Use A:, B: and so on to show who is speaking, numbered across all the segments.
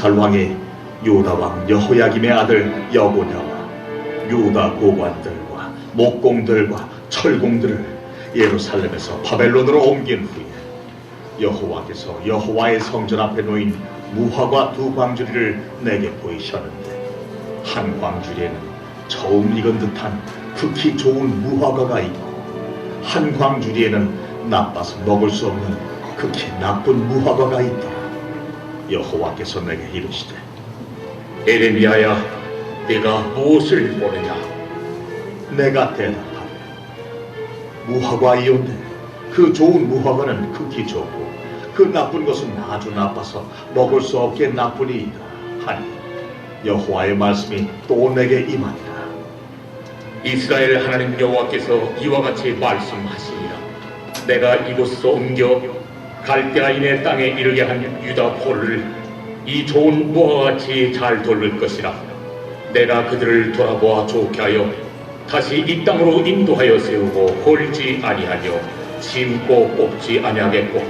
A: 살 왕이 유다 왕 여호야김의 아들 여고냐와 유다 고관들과 목공들과 철공들을 예루살렘에서 바벨론으로 옮긴 후에 여호와께서 여호와의 성전 앞에 놓인 무화과 두 광주리를 내게 보이셨는데, 한 광주리에는 처음 익은 듯한 극히 좋은 무화과가 있고, 한 광주리에는 나빠서 먹을 수 없는 극히 나쁜 무화과가 있더라. 여호와께서 내게 이르시되,
B: 에레미야야, 네가 무엇을 보느냐?
A: 내가 대답하되, 무화과이온데 그 좋은 무화과는 극히 좋고 그 나쁜 것은 아주 나빠서 먹을 수 없게 나쁘니이다 하니, 여호와의 말씀이 또 내게 임하니라.
B: 이스라엘 하나님 여호와께서 이와 같이 말씀하시니라. 내가 이곳에서 옮겨 갈대아인의 땅에 이르게 한 유다 포를 이 좋은 무화과같이 잘 돌볼 것이라. 내가 그들을 돌아보아 좋게 하여 다시 이 땅으로 인도하여 세우고 홀지 아니하며 심고 뽑지 아니하겠고,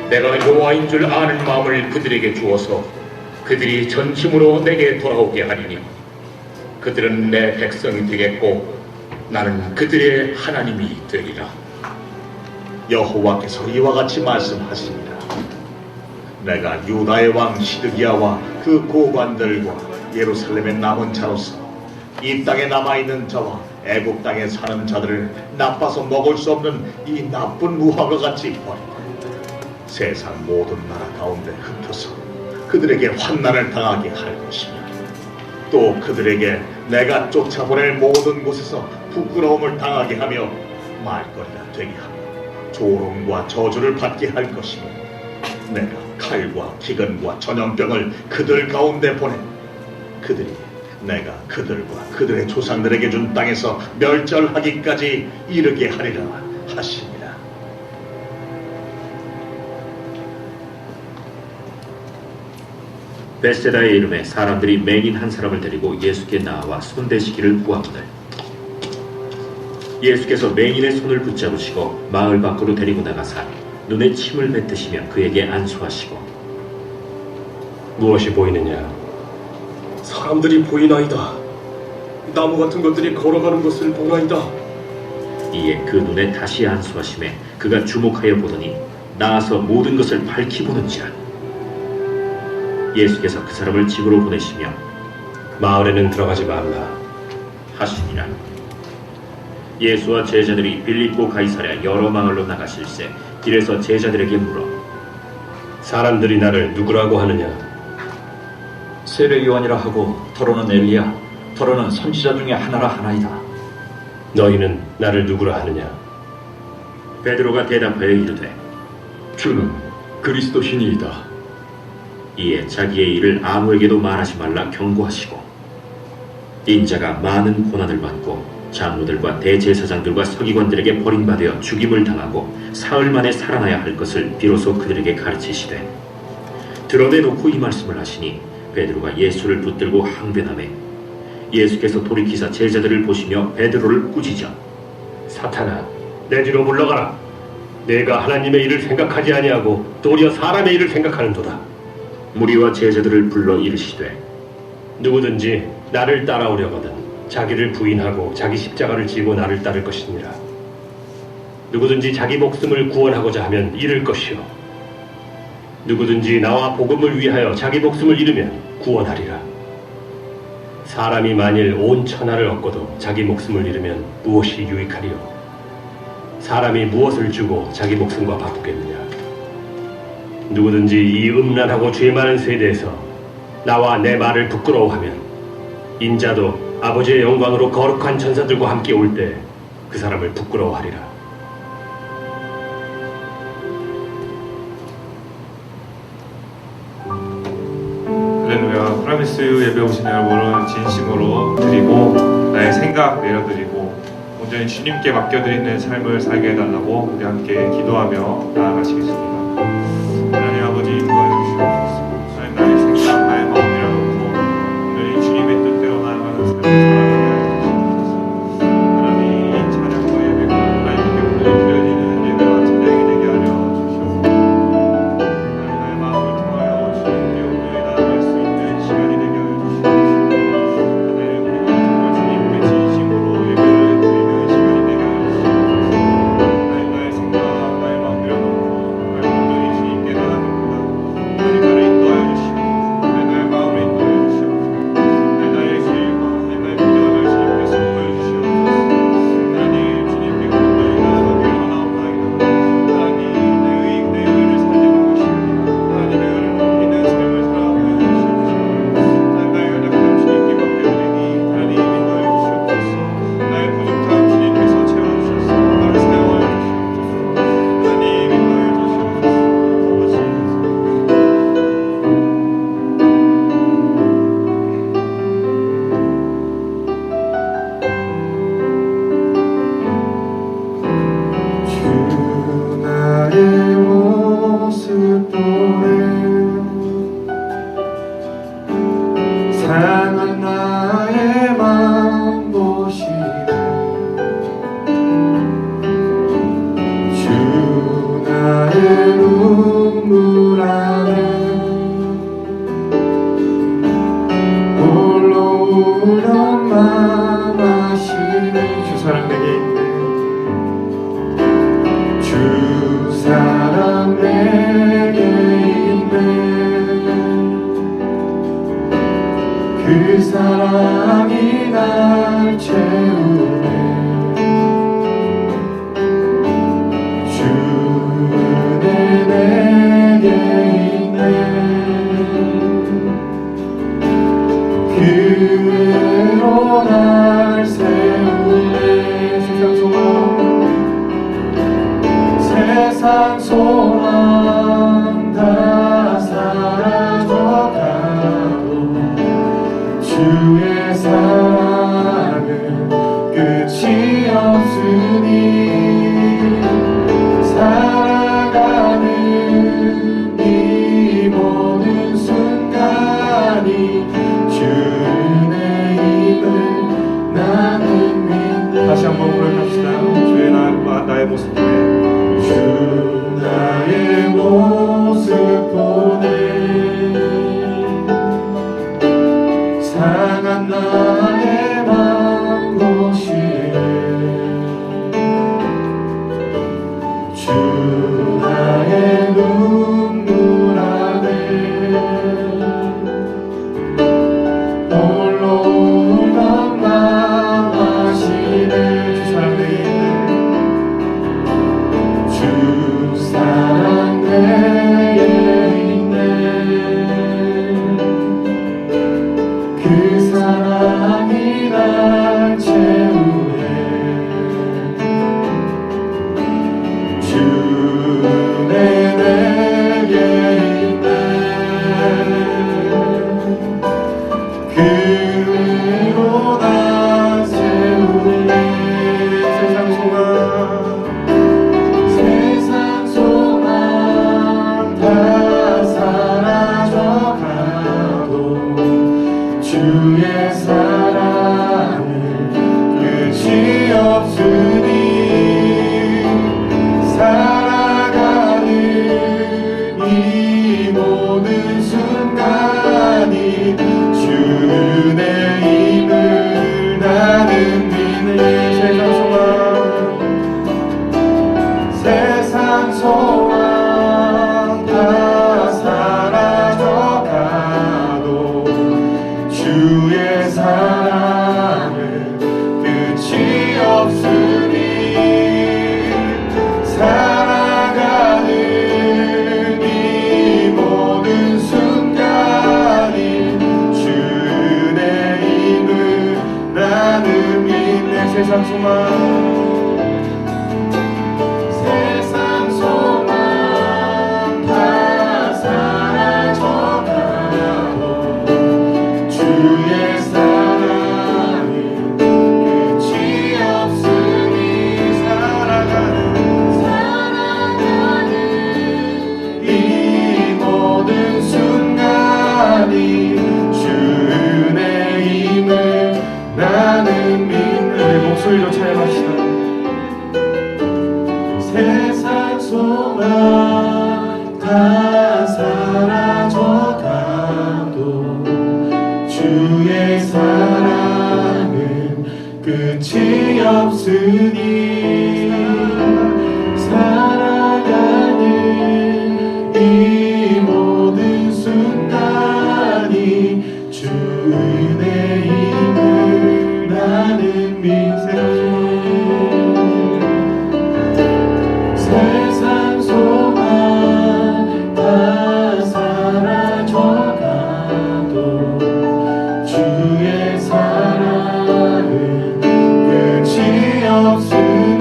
B: 내가 여호와인 줄 아는 마음을 그들에게 주어서 그들이 전심으로 내게 돌아오게 하리니, 그들은 내 백성이 되겠고 나는 그들의 하나님이 되리라.
A: 여호와께서 이와 같이 말씀하시니라. 내가 유다의 왕 시드기야와 그 고관들과 예루살렘의 남은 자로서 이 땅에 남아있는 자와 애굽 땅에 사는 자들을 나빠서 먹을 수 없는 이 나쁜 무화과 같이 버리고 세상 모든 나라 가운데 흩어서 그들에게 환난을 당하게 할 것이며, 또 그들에게 내가 쫓아보낼 모든 곳에서 부끄러움을 당하게 하며 말거리가 되게 하며 조롱과 저주를 받게 할 것이며, 내가 칼과 기근과 전염병을 그들 가운데 보내 그들이 내가 그들과 그들의 조상들에게 준 땅에서 멸절하기까지 이르게 하리라 하시니라.
C: 벳세다의 이름에 사람들이 맹인 한 사람을 데리고 예수께 나와 손대시기를 구하거늘, 예수께서 맹인의 손을 붙잡으시고 마을 밖으로 데리고 나가사 눈에 침을 뱉으시며 그에게 안수하시고,
D: 무엇이 보이느냐?
E: 사람들이 보이나이다. 나무 같은 것들이 걸어가는 것을 보나이다.
C: 이에 그 눈에 다시 안수하심에 그가 주목하여 보더니 나아서 모든 것을 밝히 보는지라. 예수께서 그 사람을 집으로 보내시며
D: 마을에는 들어가지 말라
C: 하시니라. 예수와 제자들이 빌립보 가이사랴 여러 마을로 나가실새 길에서 제자들에게 물어,
D: 사람들이 나를 누구라고 하느냐?
F: 세례 요한이라 하고 더러는 엘리야, 더러는 선지자 중에 하나라 하나이다.
D: 너희는 나를 누구라 하느냐?
C: 베드로가 대답하여 이르되,
F: 주는 그리스도시니이다.
C: 이에 자기의 일을 아무에게도 말하지 말라 경고하시고, 인자가 많은 고난을 받고 장로들과 대제사장들과 서기관들에게 버림받아 죽임을 당하고 사흘 만에 살아나야 할 것을 비로소 그들에게 가르치시되, 드러내놓고 이 말씀을 하시니 베드로가 예수를 붙들고 항변하매, 예수께서 돌이키사 제자들을 보시며 베드로를 꾸짖어
D: 사탄아, 내 뒤로 물러가라. 내가 하나님의 일을 생각하지 아니하고 도리어 사람의 일을 생각하는도다.
C: 무리와 제자들을 불러 이르시되,
D: 누구든지 나를 따라오려거든 자기를 부인하고 자기 십자가를 지고 나를 따를 것이니라. 누구든지 자기 목숨을 구원하고자 하면 잃을 것이요, 누구든지 나와 복음을 위하여 자기 목숨을 잃으면 구원하리라. 사람이 만일 온 천하를 얻고도 자기 목숨을 잃으면 무엇이 유익하리요? 사람이 무엇을 주고 자기 목숨과 바꾸겠느냐? 누구든지 이 음란하고 죄 많은 세대에서 나와 내 말을 부끄러워하면 인자도 아버지의 영광으로 거룩한 천사들과 함께 올 때 그 사람을 부끄러워하리라.
G: 할렐루야. 프라미스 예배 오신 여러분을 진심으로 드리고 나의 생각 내려드리고 온전히 주님께 맡겨드리는 삶을 살게 해달라고 우리 함께 기도하며 나아가시겠습니다. 하나님 아버지 인도하여 주시옵소서. 하나님 나의 생각 나의 마음 내려놓고 온전히 주님의 뜻대로 나아가는 삶을 살아가게 하여 주시옵소서. 하나님 이 찬양과 예배가 하나님께 온전히 드려지는 예배와 찬양이 되게 하여 주시옵소서. 하나님 나의 마음을 통하여 주님께 온전히 나아갈 수 있는 상한 나의 맘 보시네 주 나의 눈물 안에 홀로 우는 맘 아시네 주 사랑 내게 있네 주 사랑 내게 있네 그 사랑이 날 채우네 주 은혜 내게 있네 그 은혜로 날 세우네 세상 소망 다 사라져가도 주의 사랑은 끝이 없으니 살아가는 이 모든 순간이 주 은혜임을 나는 믿네 다시 한번 고백합시다 주의 나의 모습 보네 주 나의 모습 보네 상한 나의 맘 보시네 주 나의 눈물 안에 홀로 울던 맘 아시네 주 사랑 내게 있네 주 사랑 내게 있네 그 사랑이 날 채우네 주 은혜 내게 있네 그 은혜로 날 세우네 세상 소망 다 사라져가도 주의 사랑은 끝이 없으니 살아가는 이 모든 순간이 주 은혜임을 나는 믿네 세상 소망 다 사라져가도 주의 사랑은 끝이 없으니 살아가는 이 모든 순간이 주 은혜임을 나는 믿네 세상 소망 다 사라져가도 주의 사랑은 끝이 없으니 살아가는 이 모든 순간이 주 은혜임을 나는 믿네 목소리로 찬양합시다 세상 소망 다 사라져가도 주의 사랑은 끝이 없으니 살아가는 이 모든 순간이 주 은혜임을 나는 믿네 세상 소망 다 사라져가도 주의 사랑은 끝이 없으니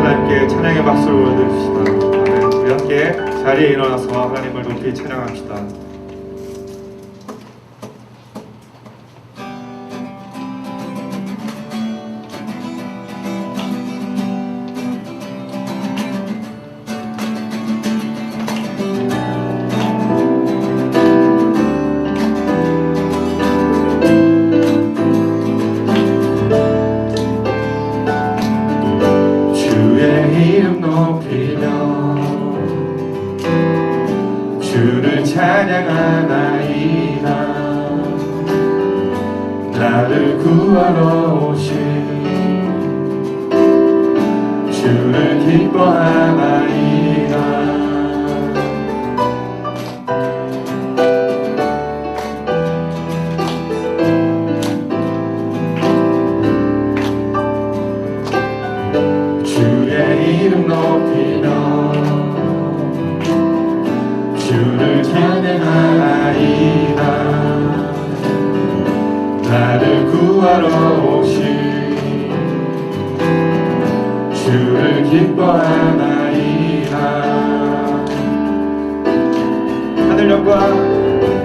G: 하나님께 찬양의 박수를 올려드립시다. 아멘. 우리 함께 자리에 일어나서 하나님을 높이 찬양합시다.
H: 주를 찬양하나이다. 나를 구하러 오신 주를 기뻐하나이다. 주의 이름 높이며 주를 찬양하나이다. 나를 구하러 오신 주를 기뻐하나이다.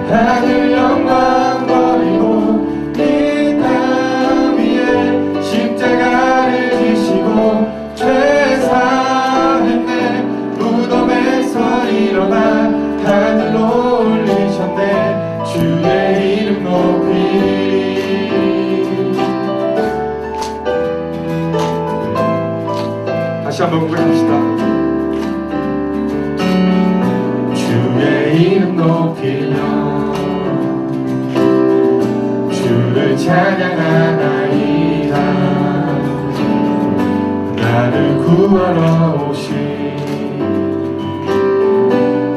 H: 하늘 영광 버리고 이 땅 위에 십자가를 지시고 죄사했네. 무덤에서 일어나 하늘로 올리셨네. 주의 이름 높이리.
G: 다시 한번 고백합시다.
H: 주의 이름 높이며 주를 찬양하나이다. 나를 구하러 오신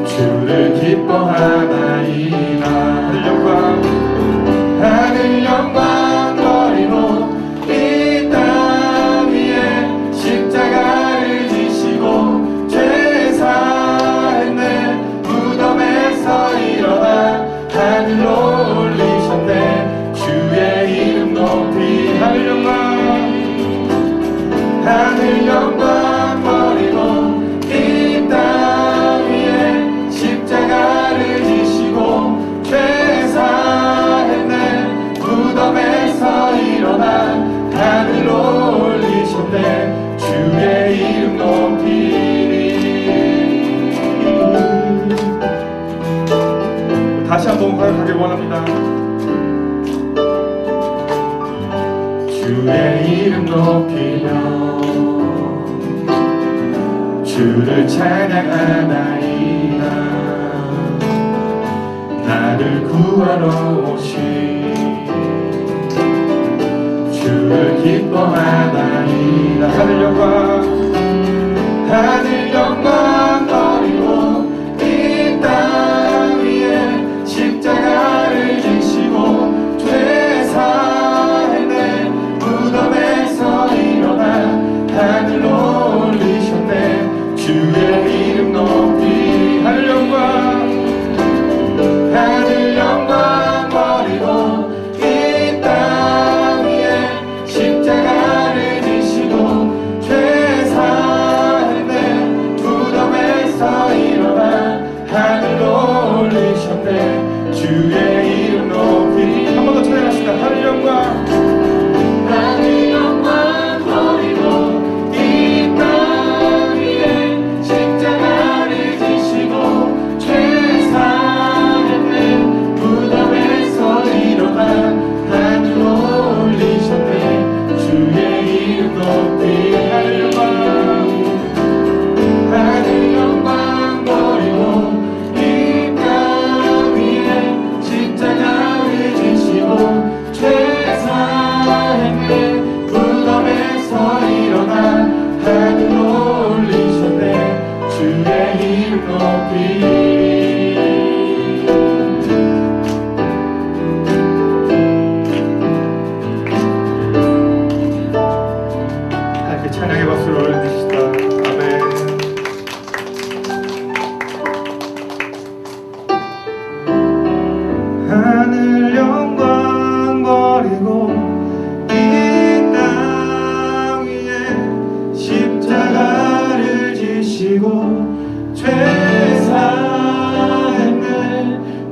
H: 주를 기뻐하나이다. 하늘 영광 버리고 이 땅 위에 십자가를 지시고 죄사했네. 무덤에서 일어나 하늘로 올리셨네. 주의 이름 높이 하늘 영광 버리고 이 땅 위에 십자가를 지시고 죄사했네. 무덤에서 일어나 하늘로 올리셨네. 주의 이름 높이리.
G: 다시 한번 고백하길 원합니다.
H: 주의 이름 높이며 주를 찬양하나이다. 나를 구하러 오신 주를 기뻐하나이다. 하늘 영광 버리고 이 땅 위에 십자가를 지시고 죄사했네. 무덤에서 일어나 하늘로 올리셨네. 주의 이름 높이 하늘 영광 버리고 이 땅 위에 십자가를 지시고 죄사했네. 무덤에서 일어나 하늘로 올리셨네. 주의 이름 높이 한 번 더 찬양합시다. 하늘 영광 버리고 이 땅 위에 십자가를 지시고 죄사했네. 무덤에서 일어나 하늘로 올리셨네. 주의 이름 높이 하늘 영광 버리고 이 땅 위에 십자가를 지시고 죄사했네. 무덤에서 일어나 하늘로 올리셨네. 주의 이름 높이
G: 함께 찬양의 박수를 올려드립시다. 아멘.
H: 하늘 영광 버리고 이 땅 위에 십자가 지시고 죄사했네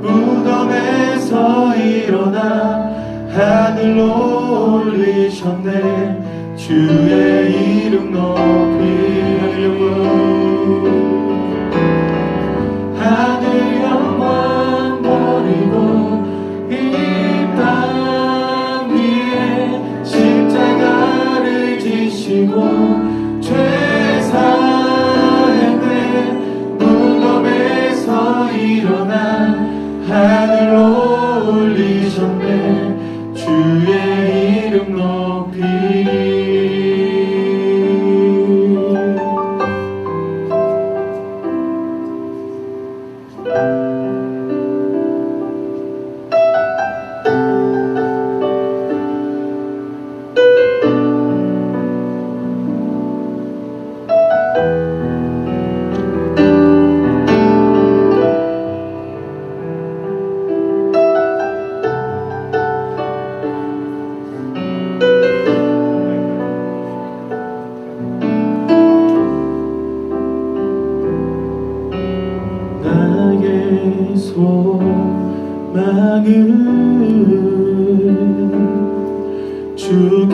H: 무덤에서 일어나 하늘로 올리셨네 주의 이름 높이 하늘 영광 버리고 이 땅 위에 십자가를 지시고 죄사했네 무덤에서 일어나 하늘로 올리셨네 주의 이름 높이 나의 소망은 주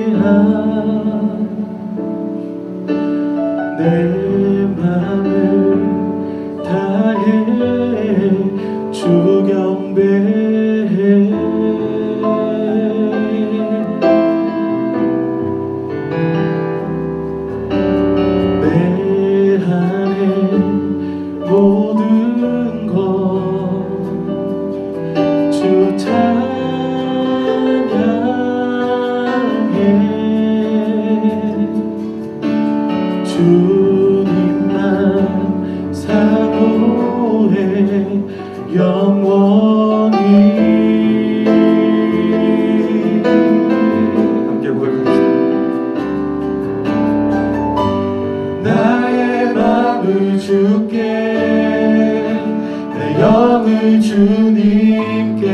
H: 경외함 내 맘을 다해 주 경배해 내 안에 모든 것 주 찬양해 주님만 사모해 영원히 함께 고백하겠습니다. 나의 맘을 주께 내 영을 주님께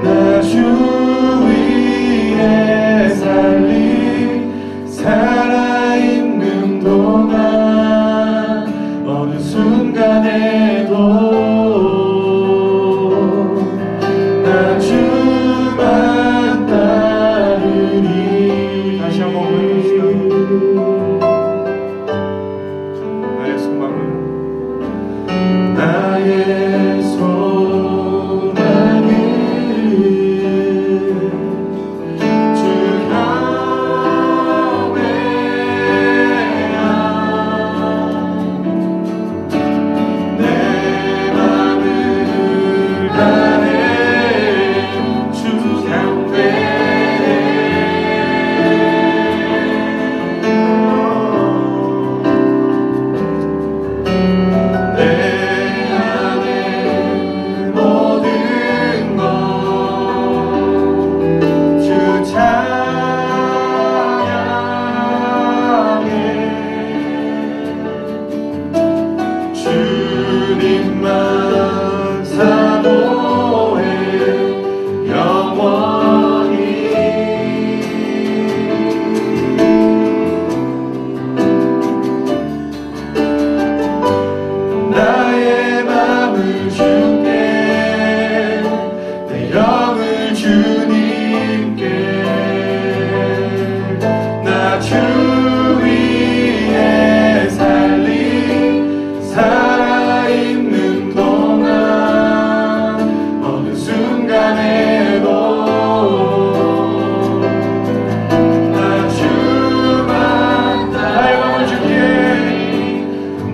H: 나 주 위에 살아있는 동안 어느 순간에도 나 주만 따르리 다시 한번 고백합시다. 나의 소망은 나의 소망은 주 경외함 내 맘을 다해 주 경배해 내 안에 모든 것 주 찬양해 주님만 사모해 영원히 나의 맘을 주께 내 영을 주님께 나 주 위에 살아있는 동안 어느 순간에도 나 주만 나의 맘을 주께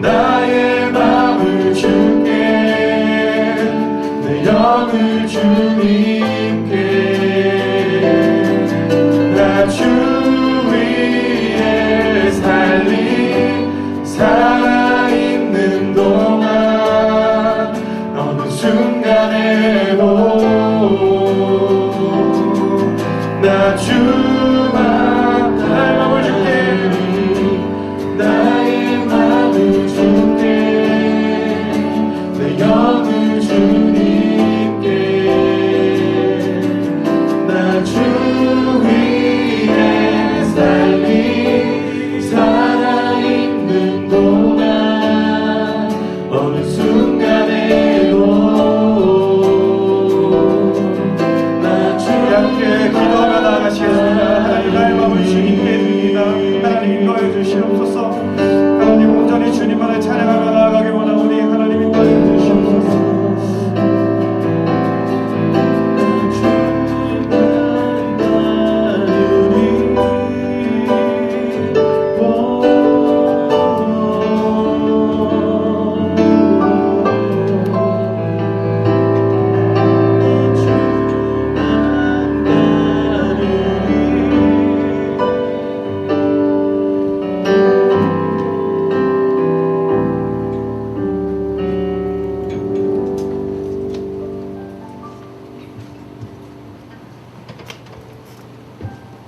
H: 나의 맘을 주께 내 영을 주님께 나 주 위에 살아있는 동안 어느 순간에도 나 주만 나의 맘을 주께 나의 맘을 주께 내 영을 주님께 나 주 위에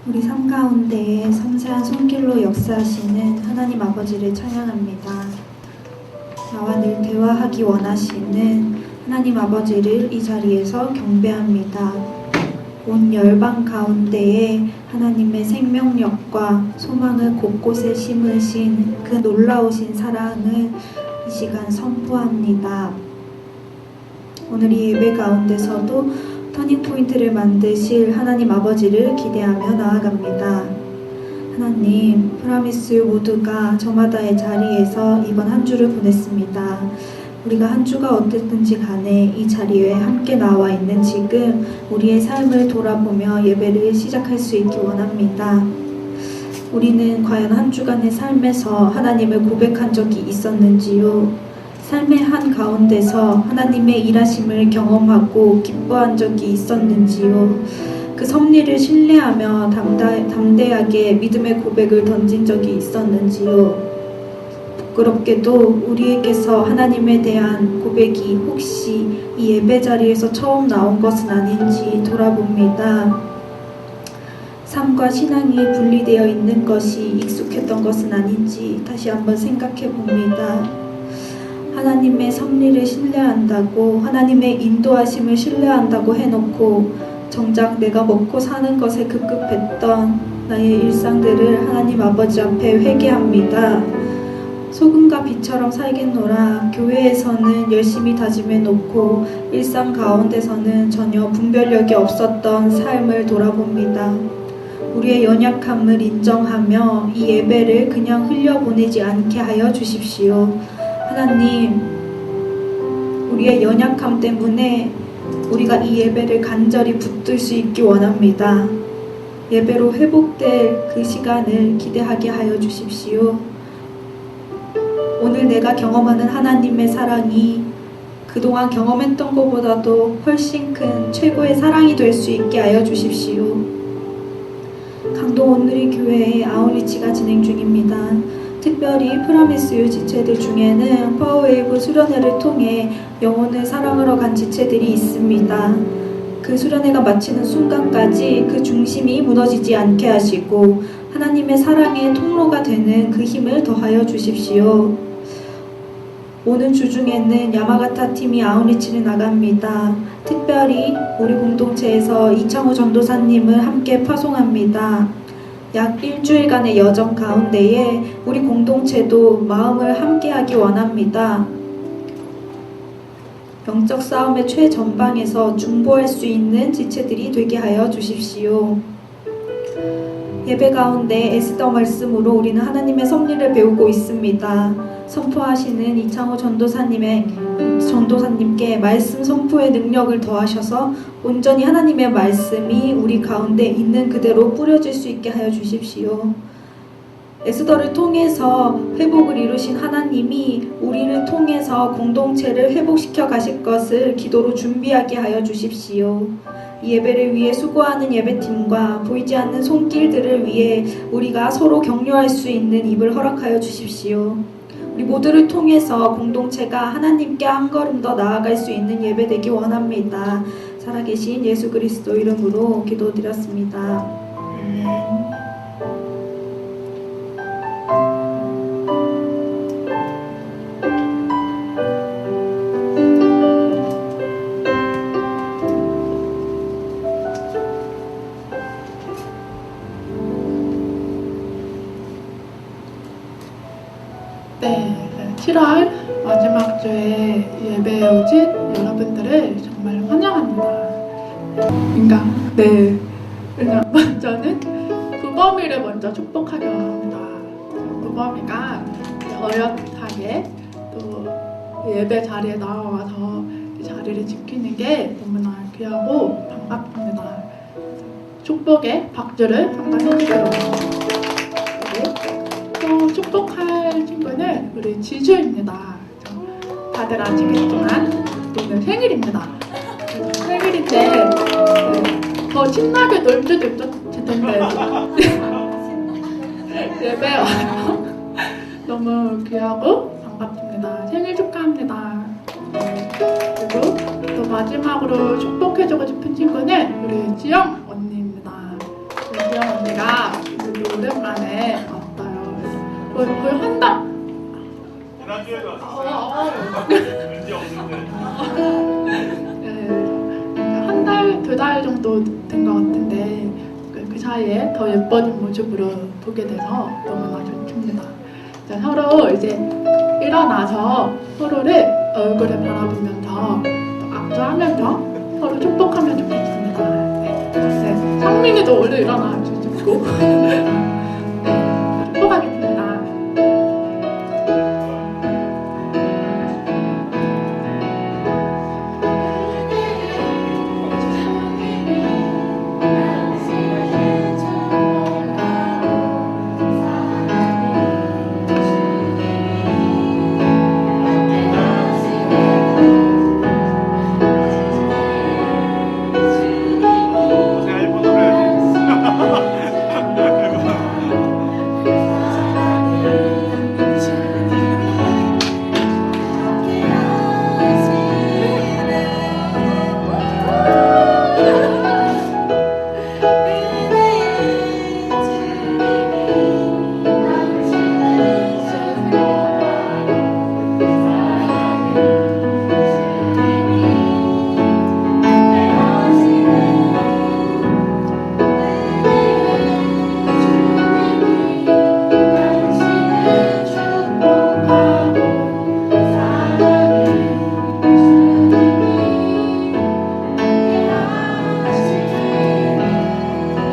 I: 우리 삶 가운데에 섬세한 손길로 역사하시는 하나님 아버지를 찬양합니다. 나와 늘 대화하기 원하시는 하나님 아버지를 이 자리에서 경배합니다. 온 열방 가운데에 하나님의 생명력과 소망을 곳곳에 심으신 그 놀라우신 사랑을 이 시간 선포합니다. 오늘 이 예배 가운데서도 터닝포인트를 만드실 하나님 아버지를 기대하며 나아갑니다. 하나님, 프라미스 모두가 저마다의 자리에서 이번 한 주를 보냈습니다. 우리가 한 주가 어땠든지 간에 이 자리에 함께 나와 있는 지금 우리의 삶을 돌아보며 예배를 시작할 수 있기 원합니다. 우리는 과연 한 주간의 삶에서 하나님을 고백한 적이 있었는지요? 삶의 한 가운데서 하나님의 일하심을 경험하고 기뻐한 적이 있었는지요? 그 섭리를 신뢰하며 담대하게 믿음의 고백을 던진 적이 있었는지요? 부끄럽게도 우리에게서 하나님에 대한 고백이 혹시 이 예배 자리에서 처음 나온 것은 아닌지 돌아봅니다. 삶과 신앙이 분리되어 있는 것이 익숙했던 것은 아닌지 다시 한번 생각해 봅니다. 하나님의 섭리를 신뢰한다고, 하나님의 인도하심을 신뢰한다고 해놓고 정작 내가 먹고 사는 것에 급급했던 나의 일상들을 하나님 아버지 앞에 회개합니다. 소금과 빛처럼 살겠노라. 교회에서는 열심히 다짐해 놓고 일상 가운데서는 전혀 분별력이 없었던 삶을 돌아봅니다. 우리의 연약함을 인정하며 이 예배를 그냥 흘려보내지 않게 하여 주십시오. 하나님, 우리의 연약함 때문에 우리가 이 예배를 간절히 붙들 수 있기 원합니다. 예배로 회복될 그 시간을 기대하게 하여 주십시오. 오늘 내가 경험하는 하나님의 사랑이 그동안 경험했던 것보다도 훨씬 큰 최고의 사랑이 될 수 있게 하여 주십시오. 강동 온누리 교회의 아웃리치가 진행 중입니다. 특별히 프라미스 지체들 중에는 파워웨이브 수련회를 통해 영혼을 사랑하러 간 지체들이 있습니다. 그 수련회가 마치는 순간까지 그 중심이 무너지지 않게 하시고 하나님의 사랑의 통로가 되는 그 힘을 더하여 주십시오. 오는 주중에는 야마가타 팀이 아웃리치를 나갑니다. 특별히 우리 공동체에서 이창호 전도사님을 함께 파송합니다. 약 일주일간의 여정 가운데에 우리 공동체도 마음을 함께하기 원합니다. 영적 싸움의 최전방에서 중보할 수 있는 지체들이 되게 하여 주십시오. 예배 가운데 에스더 말씀으로 우리는 하나님의 섭리를 배우고 있습니다. 선포하시는 이창호 전도사님께 말씀 선포의 능력을 더하셔서 온전히 하나님의 말씀이 우리 가운데 있는 그대로 뿌려질 수 있게 하여 주십시오. 에스더를 통해서 회복을 이루신 하나님이 우리를 통해서 공동체를 회복시켜 가실 것을 기도로 준비하게 하여 주십시오. 이 예배를 위해 수고하는 예배팀과 보이지 않는 손길들을 위해 우리가 서로 격려할 수 있는 입을 허락하여 주십시오. 우리 모두를 통해서 공동체가 하나님께 한 걸음 더 나아갈 수 있는 예배되기 원합니다. 살아계신 예수 그리스도 이름으로 기도드렸습니다.
J: 네, 7월 마지막 주에 예배에 오신 여러분들을 정말 환영합니다. 그냥 먼저는 구범이를 먼저 축복하려 합니다. 구범이가 어엿하게 또 예배 자리에 나와서 이 자리를 지키는 게 너무나 귀하고 반갑습니다. 축복의 박수를 한번 해주세요. 또 축복할 친구는 우리 지수입니다. 다들 아시겠지만 오늘 생일입니다. 생일인데 더 신나게 놀 수도 있을 텐데 예배 와서 너무 귀하고 반갑습니다. 생일 축하합니다. 그리고 또 마지막으로 축복해주고 싶은 친구는 우리 지영 언니입니다. 우리 지영 언니가 오랜만에 왔어요. 거의 한 달.
G: 지난주에도 왔어요. 왠지 없는데.
J: 한 달, 2달 정도 된 것 같은데 그 사이에 더 예뻐진 모습으로 보게 돼서 너무나 좋습니다. 자, 서로 이제 일어나서 서로를 얼굴에 바라보면서 또 악수하면서 서로 축복하면 좋겠습니다. 네, 상민이도 얼른 일어나 주시고 네, 축복하겠습니다.
G: 제가 일본어로 해야지.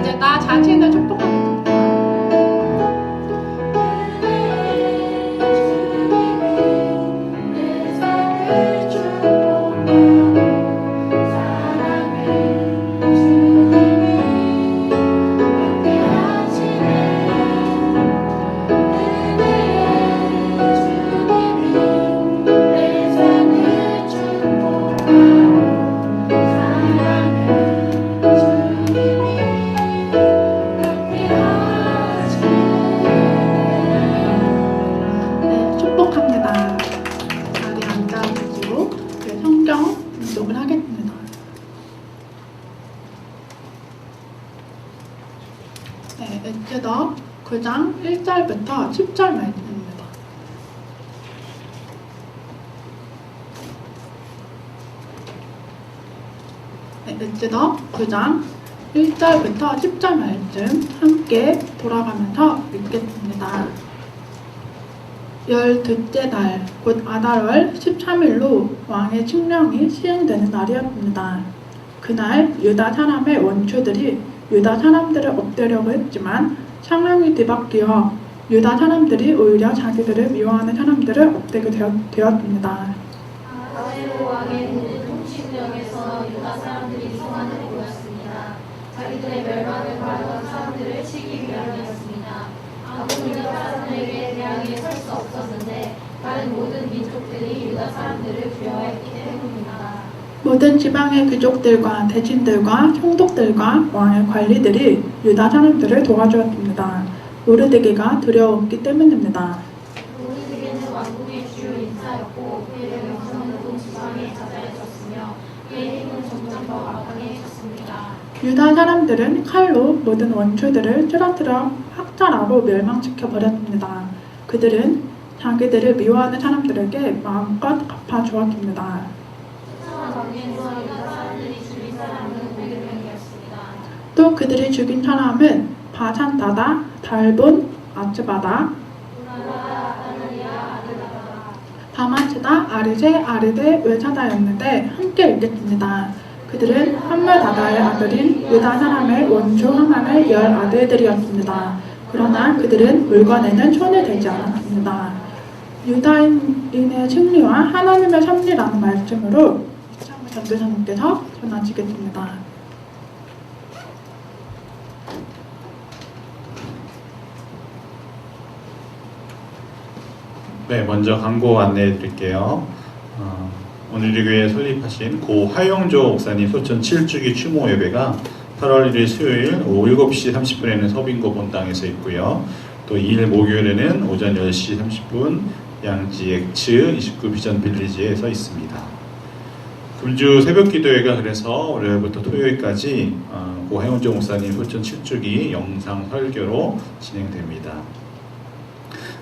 J: 이제 나 자신을 축복하겠습니다. 네, 축복합니다. 자리에 앉아주시고 이제 성경 운동을 하겠습니다. 네, 에스더 9장 1절부터 10절 말씀입니다. 네, 에스더 9장 1절부터 10절 말씀 함께 돌아가면서 읽겠습니다. 12째 달, 곧 아달월 13일로 왕의 칙령이 시행되는 날이었습니다. 그날 유다 사람의 원초들이 유다 사람들을 업되려고 했지만 상황이 뒤바뀌어 유다 사람들이 오히려 자기들을 미워하는 사람들을 업되게 되었습니다.
K: 아하스웨로 왕의 모든 통치구역에서 유다 사람들이 성안을 보였습니다. 자기들의 멸망을 바라던 사람들을 치기 위함이었습니다. 아무도 유다 사람들에게 대항해 설 수 없었는데 다른 모든 민족들이 유다 사람들을 두려워했기 때문입니다.
J: 모든 지방의 귀족들과 대신들과 총독들과 왕의 관리들이 유다 사람들을 도와주었습니다. 모르드게가 두려웠기 때문입니다.
K: 모르드게는 왕국의 주요 인사였고 그의 명성은 모든 지방에 자자해졌으며 그의 힘은 점점 더 강해졌습니다.
J: 유다 사람들은 칼로 모든 원초들을 쓰러뜨려 학살하고 멸망시켜 버렸습니다. 그들은 자기들을 미워하는 사람들에게 마음껏 갚아주었습니다.
K: 관계에서 유다 사람들이 죽인 사람은 500명이었습니다.
J: 또 그들이 죽인 사람은 바산다다, 달본, 아츠바다, 다마츠다, 아르세, 아르데, 외사다였는데 함께 읽겠습니다. 그들은 함물다다의 아들인 유다 사람의 원주 하만의 10 아들들이었습니다. 그러나 그들은 물건에는 손을 대지 않았습니다. 유다인의 승리와 하나님의 섭리라는 말씀으로 이창우 전도사님께서 전하시겠습니다.
L: 네, 먼저 광고 안내해 드릴게요. 오늘 이 교회에 설립하신 고 하영조 목사님 소천 7주기 추모 예배가 8월 1일 수요일 오후 7시 30분에는 서빙고 본당에서 있고요. 또 2일 목요일에는 오전 10시 30분 양지 엑츠 29 비전 빌리지에서 있습니다. 금주 새벽기도회가 그래서 월요일부터 토요일까지 고 하용조 목사님 소천 7주기 영상 설교로 진행됩니다.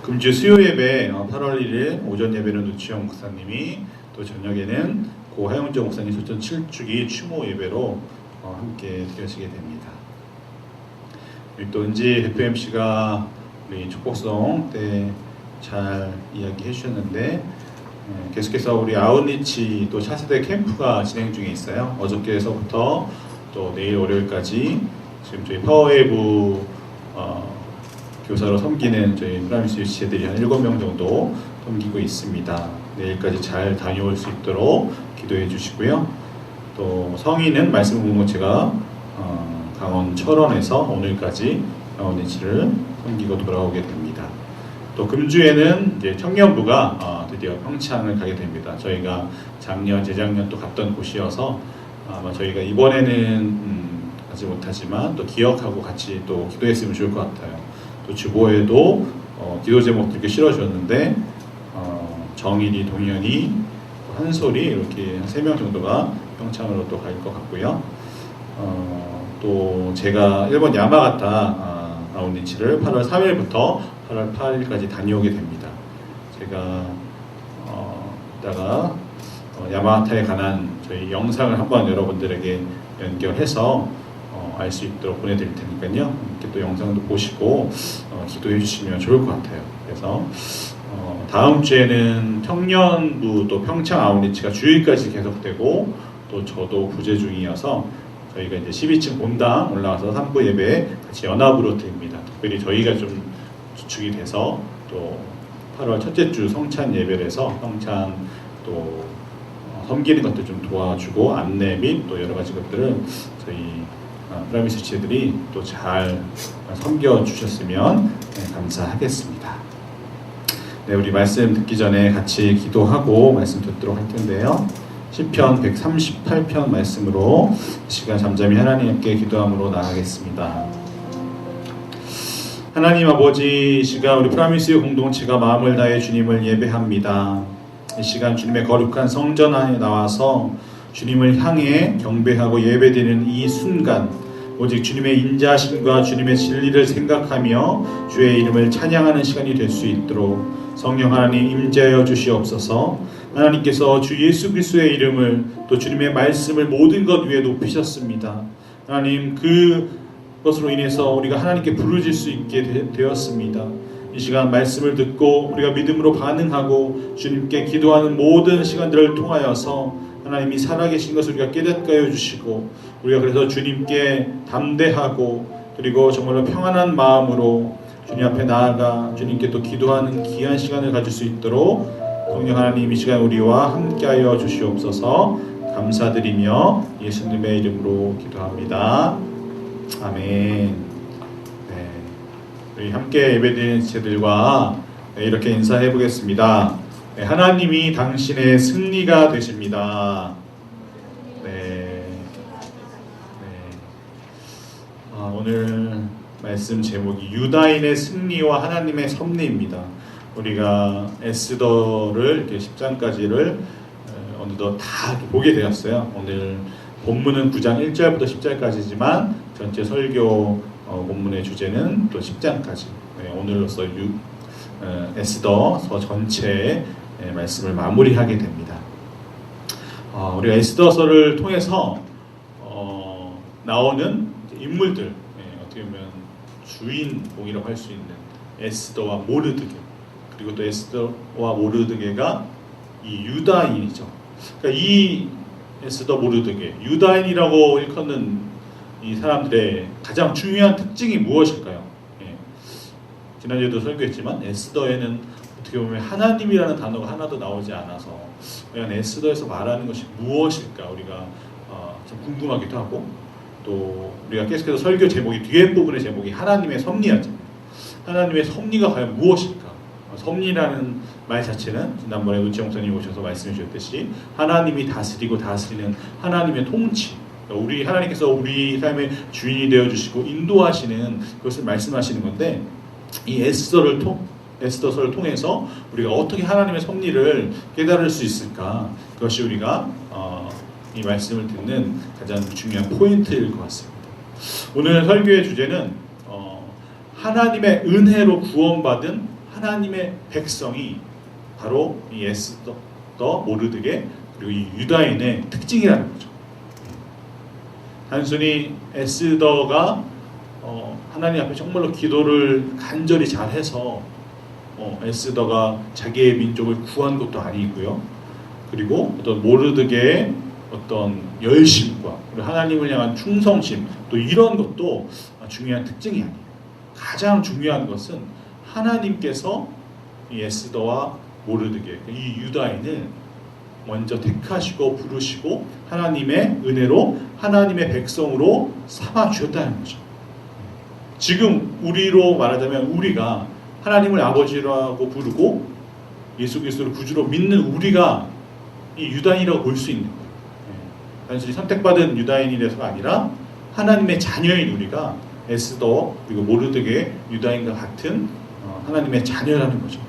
L: 금주 수요예배 8월 1일 오전 예배는 노치영 목사님이, 또 저녁에는 고 하용조 목사님 소천 7주기 추모 예배로 함께 드려지게 됩니다. 또 은지 대표 MC가 우리 축복성 때 잘 이야기해 주셨는데, 계속해서 우리 아웃리치 또 차세대 캠프가 진행 중에 있어요. 어저께서부터 또 내일 월요일까지 지금 저희 파워웨이브 교사로 섬기는 저희 프라미스 유치애들이 한 7명 정도 섬기고 있습니다. 내일까지 잘 다녀올 수 있도록 기도해 주시고요. 또 성인은 말씀 공동체가 강원 철원에서 오늘까지 아웃리치를 섬기고 돌아오게 됩니다. 또 금주에는 이제 청년부가 드디어 평창을 가게 됩니다. 저희가 작년, 재작년 또 갔던 곳이어서 아마 저희가 이번에는 가지 못하지만 또 기억하고 같이 또 기도했으면 좋을 것 같아요. 또 주보에도 기도 제목도 이렇게 실어주었는데 정일이, 동현이, 한솔이 이렇게 한 3명 정도가 평창으로 또 갈 것 같고요. 또 제가 일본 야마가타 아웃리치를 8월 3일부터 8월 8일까지 다녀오게 됩니다. 제가 이따가 야마가타에 관한 저희 영상을 한번 여러분들에게 연결해서 알 수 있도록 보내드릴 테니까요. 이렇게 또 영상도 보시고 기도해 주시면 좋을 것 같아요. 그래서 다음 주에는 청년부 또 평창 아웃리치가 주일까지 계속되고, 또 저도 부재 중이어서 저희가 이제 12층 본당 올라가서 3부 예배 같이 연합으로 드립니다. 특별히 저희가 좀 주축이 돼서 또 8월 첫째 주 성찬 예배를 해서 성찬 또 섬기는 것들 좀 도와주고, 안내 및 또 여러 가지 것들을 저희 프라미스 지체들이 또 잘 섬겨주셨으면 감사하겠습니다. 네, 우리 말씀 듣기 전에 같이 기도하고 말씀 듣도록 할 텐데요. 시편 138편 말씀으로 시간 잠잠히 하나님께 기도함으로 나가겠습니다. 하나님 아버지, 이 시간 우리 프라미스 공동체가 마음을 다해 주님을 예배합니다. 이 시간 주님의 거룩한 성전 안에 나와서 주님을 향해 경배하고 예배드리는 이 순간, 오직 주님의 인자하심과 주님의 진리를 생각하며 주의 이름을 찬양하는 시간이 될 수 있도록 성령 하나님 임재하여 주시옵소서. 하나님께서 주 예수 그리스도의 이름을, 또 주님의 말씀을 모든 것 위에 높이셨습니다. 하나님, 그것으로 인해서 우리가 하나님께 부르질 수 있게 되었습니다. 이 시간 말씀을 듣고 우리가 믿음으로 반응하고 주님께 기도하는 모든 시간들을 통하여서 하나님이 살아계신 것을 우리가 깨닫게 하여 주시고, 우리가 그래서 주님께 담대하고 그리고 정말로 평안한 마음으로 주님 앞에 나아가 주님께 또 기도하는 귀한 시간을 가질 수 있도록 성령 하나님 이 시간 우리와 함께하여 주시옵소서. 감사드리며 예수님의 이름으로 기도합니다. 아멘. 네, 우리 함께 예배드리는 지체들과 이렇게 인사해 보겠습니다. 네, 하나님이 당신의 승리가 되십니다. 네. 오늘 말씀 제목이 유다인의 승리와 하나님의 섭리입니다. 우리가 에스더를 이렇게 10장까지를 어느덧 다 보게 되었어요. 오늘 본문은 9장 1절부터 10절까지지만 전체 설교 본문의 주제는 또 10장까지. 오늘로서 에스더서 전체의 말씀을 마무리하게 됩니다. 우리가 에스더서를 통해서 나오는 인물들, 어떻게 보면 주인공이라고 할 수 있는 에스더와 모르드게, 그리고 또 에스더와 모르드게가 이 유다인이죠. 그러니까 이 에스더 모르드게, 유다인이라고 일컫는 이 사람들의 가장 중요한 특징이 무엇일까요? 지난주에도 설교했지만 에스더에는 어떻게 보면 하나님이라는 단어가 하나도 나오지 않아서 과연 에스더에서 말하는 것이 무엇일까 우리가 좀 궁금하기도 하고, 또 우리가 계속해서 설교 제목이 뒤에 부분의 제목이 하나님의 섭리였잖아요. 하나님의 섭리가 과연 무엇일까? 섭리라는 말 자체는 지난번에 노치 목사님 오셔서 말씀해 주셨듯이 하나님이 다스리고 다스리는 하나님의 통치, 우리 하나님께서 우리 삶의 주인이 되어 주시고 인도하시는 그것을 말씀하시는 건데, 이 에스더서를 통해서 우리가 어떻게 하나님의 섭리를 깨달을 수 있을까? 그것이 우리가 이 말씀을 듣는 가장 중요한 포인트일 것 같습니다. 오늘 설교의 주제는 하나님의 은혜로 구원받은 하나님의 백성이 바로 이 에스더, 모르드게 그리고 이 유다인의 특징이라는 거죠. 단순히 에스더가 하나님 앞에 정말로 기도를 간절히 잘해서 에스더가 자기의 민족을 구한 것도 아니고요. 그리고 어떤 모르드게의 어떤 열심과 그리고 하나님을 향한 충성심 또 이런 것도 중요한 특징이 아니에요. 가장 중요한 것은 하나님께서 이 에스더와 모르드게 이 유다인을 먼저 택하시고 부르시고 하나님의 은혜로 하나님의 백성으로 삼아 주셨다는 거죠. 지금 우리로 말하자면 우리가 하나님을 아버지라고 부르고 예수 그리스도를 구주로 믿는 우리가 이 유다인이라고 볼 수 있는 거예요. 단순히 선택받은 유다인이라서가 아니라 하나님의 자녀인 우리가 에스더 그리고 모르드게 유다인과 같은 하나님의 자녀라는 거죠.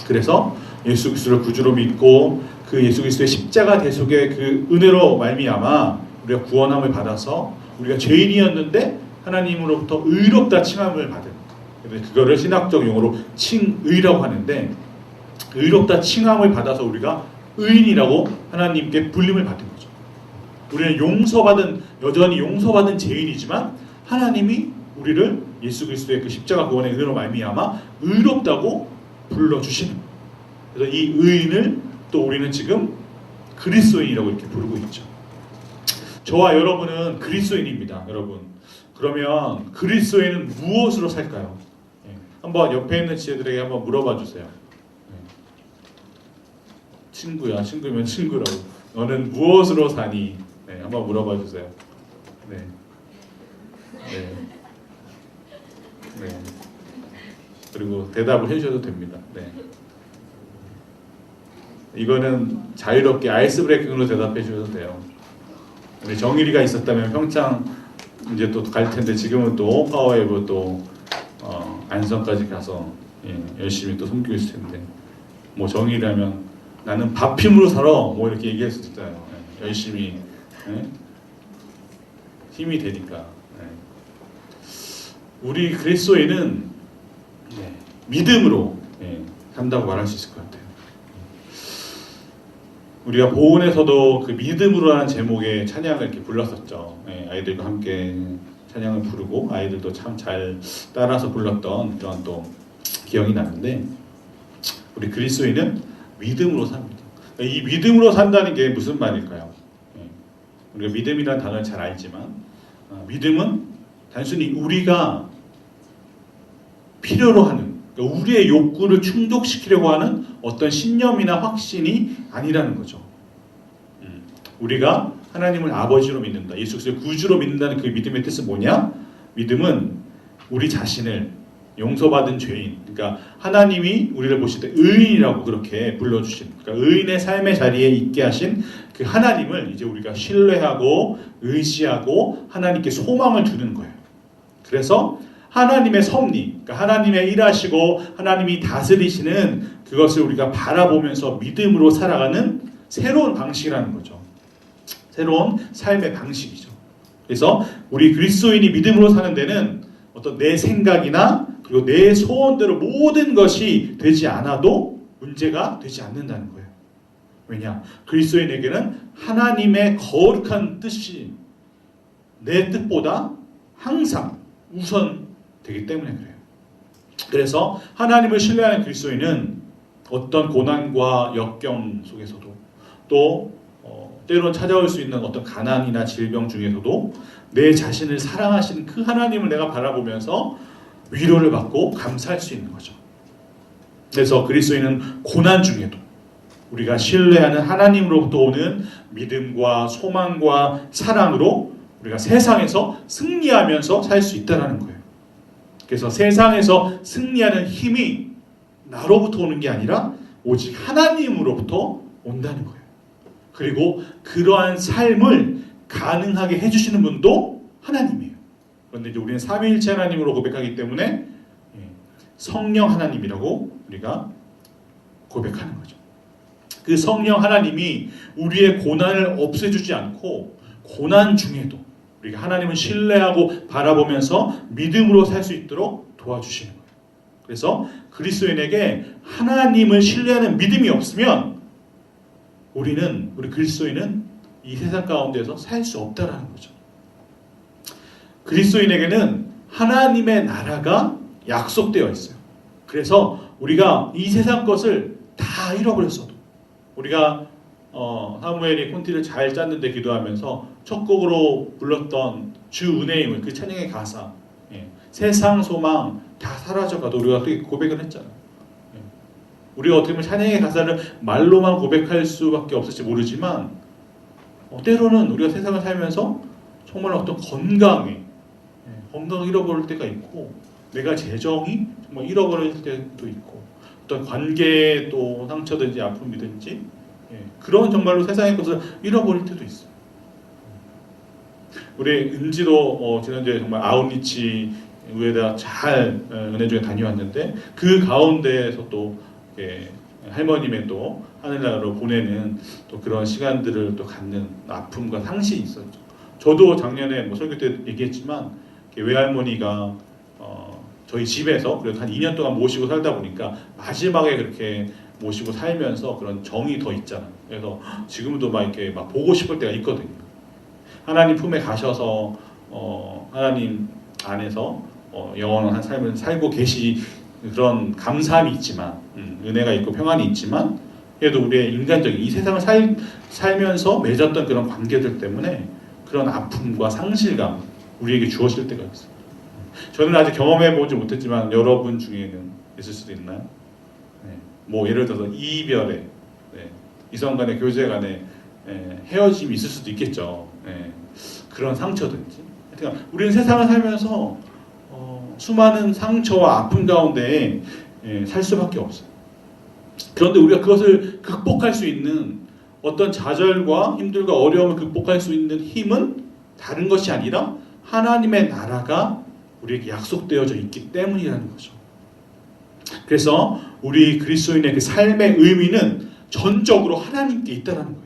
L: 그래서 예수 그리스도를 구주로 믿고 그 예수 그리스도의 십자가 대속의 그 은혜로 말미암아 우리가 구원함을 받아서 우리가 죄인이었는데 하나님으로부터 의롭다 칭함을 받은, 그거를 신학적 용어로 칭의라고 하는데, 의롭다 칭함을 받아서 우리가 의인이라고 하나님께 불림을 받은 거죠. 우리는 여전히 용서받은 죄인이지만 하나님이 우리를 예수 그리스도의 그 십자가 구원의 은혜로 말미암아 의롭다고 불러주시는 거예요. 그래서 이 의인을 또 우리는 지금 그리스도인이라고 이렇게 부르고 있죠. 저와 여러분은 그리스도인입니다, 여러분. 그러면 그리스도인은 무엇으로 살까요? 한번 옆에 있는 지혜들에게 한번 물어봐 주세요. 친구야, 친구면 친구라고. 너는 무엇으로 사니? 네, 한번 물어봐 주세요. 네. 네. 네. 그리고 대답을 해주셔도 됩니다. 네. 이거는 자유롭게 아이스 브레이킹으로 대답해 주셔도 돼요. 우리 정일이가 있었다면 평창 이제 또 갈 텐데 지금은 또 파워웨이브 또 안성까지 가서 열심히 또 섬기고 있을 텐데 뭐 정일이라면 나는 밥 힘으로 살아 뭐 이렇게 얘기할 수도 있잖아요. 열심히 힘이 되니까. 우리 그리스도인은 믿음으로 산다고 말할 수 있을 것 같아요. 우리가 보온에서도 그 믿음으로라는 제목의 찬양을 이렇게 불렀었죠. 아이들과 함께 찬양을 부르고 아이들도 참 잘 따라서 불렀던 그런 또 기억이 나는데, 우리 그리스도인은 믿음으로 삽니다. 이 믿음으로 산다는 게 무슨 말일까요? 우리가 믿음이라는 단어를 잘 알지만 믿음은 단순히 우리가 필요로 하는, 그러니까 우리의 욕구를 충족시키려고 하는 어떤 신념이나 확신이 아니라는 거죠. 우리가 하나님을 아버지로 믿는다, 예수 그리스도를 구주로 믿는다는 그 믿음의 뜻은 뭐냐? 믿음은 우리 자신을 용서받은 죄인, 그러니까 하나님이 우리를 보실 때 의인이라고 그렇게 불러주신, 그러니까 의인의 삶의 자리에 있게 하신 그 하나님을 이제 우리가 신뢰하고 의지하고 하나님께 소망을 두는 거예요. 그래서 하나님의 섭리, 그러니까 하나님의 일하시고 하나님이 다스리시는 그것을 우리가 바라보면서 믿음으로 살아가는 새로운 방식이라는 거죠. 새로운 삶의 방식이죠. 그래서 우리 그리스도인이 믿음으로 사는 데는 어떤 내 생각이나 그리고 내 소원대로 모든 것이 되지 않아도 문제가 되지 않는다는 거예요. 왜냐? 그리스도인에게는 하나님의 거룩한 뜻이 내 뜻보다 항상 우선되기 때문에 그래요. 그래서 하나님을 신뢰하는 그리스도인은 어떤 고난과 역경 속에서도 또 때로는 찾아올 수 있는 어떤 가난이나 질병 중에서도 내 자신을 사랑하시는 그 하나님을 내가 바라보면서 위로를 받고 감사할 수 있는 거죠. 그래서 그리스도인은 고난 중에도 우리가 신뢰하는 하나님으로부터 오는 믿음과 소망과 사랑으로 우리가 세상에서 승리하면서 살 수 있다는 거예요. 그래서 세상에서 승리하는 힘이 나로부터 오는 게 아니라 오직 하나님으로부터 온다는 거예요. 그리고 그러한 삶을 가능하게 해주시는 분도 하나님이에요. 그런데 이제 우리는 삼위일체 하나님으로 고백하기 때문에 성령 하나님이라고 우리가 고백하는 거죠. 그 성령 하나님이 우리의 고난을 없애주지 않고 고난 중에도 우리가 하나님을 신뢰하고 바라보면서 믿음으로 살 수 있도록 도와주시는 거예요. 그래서 그리스도인에게 하나님을 신뢰하는 믿음이 없으면 우리 그리스도인은 이 세상 가운데서 살 수 없다라는 거죠. 그리스도인에게는 하나님의 나라가 약속되어 있어요. 그래서 우리가 이 세상 것을 다 잃어버렸어도 우리가 사무엘이 콘티를 잘 짰는데 기도하면서 첫 곡으로 불렀던 주 은혜의 힘을, 그 찬양의 가사, 세상 소망 다 사라져가도 우리가 그렇게 고백을 했잖아요. 우리가 어떻게 보면 찬양의 가사를 말로만 고백할 수밖에 없을지 모르지만 때로는 우리가 세상을 살면서 정말 어떤 건강을 잃어버릴 때가 있고, 내가 재정이 정말 잃어버릴 때도 있고, 어떤 관계의 또 상처든지 아픔이든지 그런 정말로 세상의 것을 잃어버릴 때도 있어요. 우리 은지도 지난주에 정말 아웃리치 의회에다 잘 은혜 중에 다녀왔는데, 그 가운데에서 또 할머님의 또 하늘나라로 보내는 또 그런 시간들을 또 갖는 아픔과 상실이 있었죠. 저도 작년에 설교 때 얘기했지만 외할머니가 저희 집에서 그래도 한 2년 동안 모시고 살다 보니까 마지막에 그렇게 모시고 살면서 그런 정이 더 있잖아요. 그래서 지금도 막 이렇게 막 보고 싶을 때가 있거든요. 하나님 품에 가셔서 하나님 안에서 영원한 삶을 살고 계시 그런 감사함이 있지만, 은혜가 있고 평안이 있지만, 그래도 우리의 인간적인 이 세상을 살면서 맺었던 그런 관계들 때문에 그런 아픔과 상실감 우리에게 주어질 때가 있어요. 저는 아직 경험해보지 못했지만 여러분 중에는 있을 수도 있나요? 뭐 예를 들어서 이별에, 이성 간의 교제 간의 헤어짐이 있을 수도 있겠죠. 그런 상처든지. 그러니까 우리는 세상을 살면서 수많은 상처와 아픔 가운데 살 수밖에 없어요. 그런데 우리가 그것을 극복할 수 있는 어떤 좌절과 힘들과 어려움을 극복할 수 있는 힘은 다른 것이 아니라 하나님의 나라가 우리에게 약속되어져 있기 때문이라는 거죠. 그래서 우리 그리스도인의 그 삶의 의미는 전적으로 하나님께 있다는 거예요.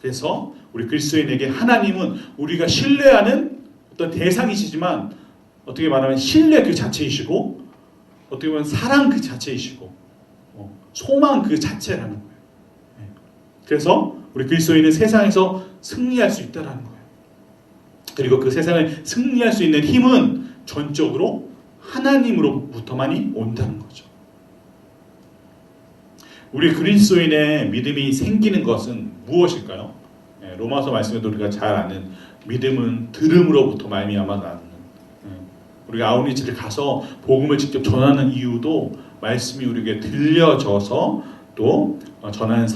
L: 그래서 우리 그리스도인에게 하나님은 우리가 신뢰하는 어떤 대상이시지만, 어떻게 말하면 신뢰 그 자체이시고, 어떻게 보면 사랑 그 자체이시고, 소망 그 자체라는 거예요. 그래서 우리 그리스도인은 세상에서 승리할 수 있다는 거예요. 그리고 그 세상을 승리할 수 있는 힘은 전적으로 하나님으로부터만이 온다는 거죠. 우리 그리스도인의 믿음이 생기는 것은 무엇일까요? 로마서 말씀에도 우리가 잘 아는 믿음은 들음으로부터 말미암아 나는, 우리가 아웃리치를 가서 복음을 직접 전하는 이유도 말씀이 우리에게 들려져서 또 전하는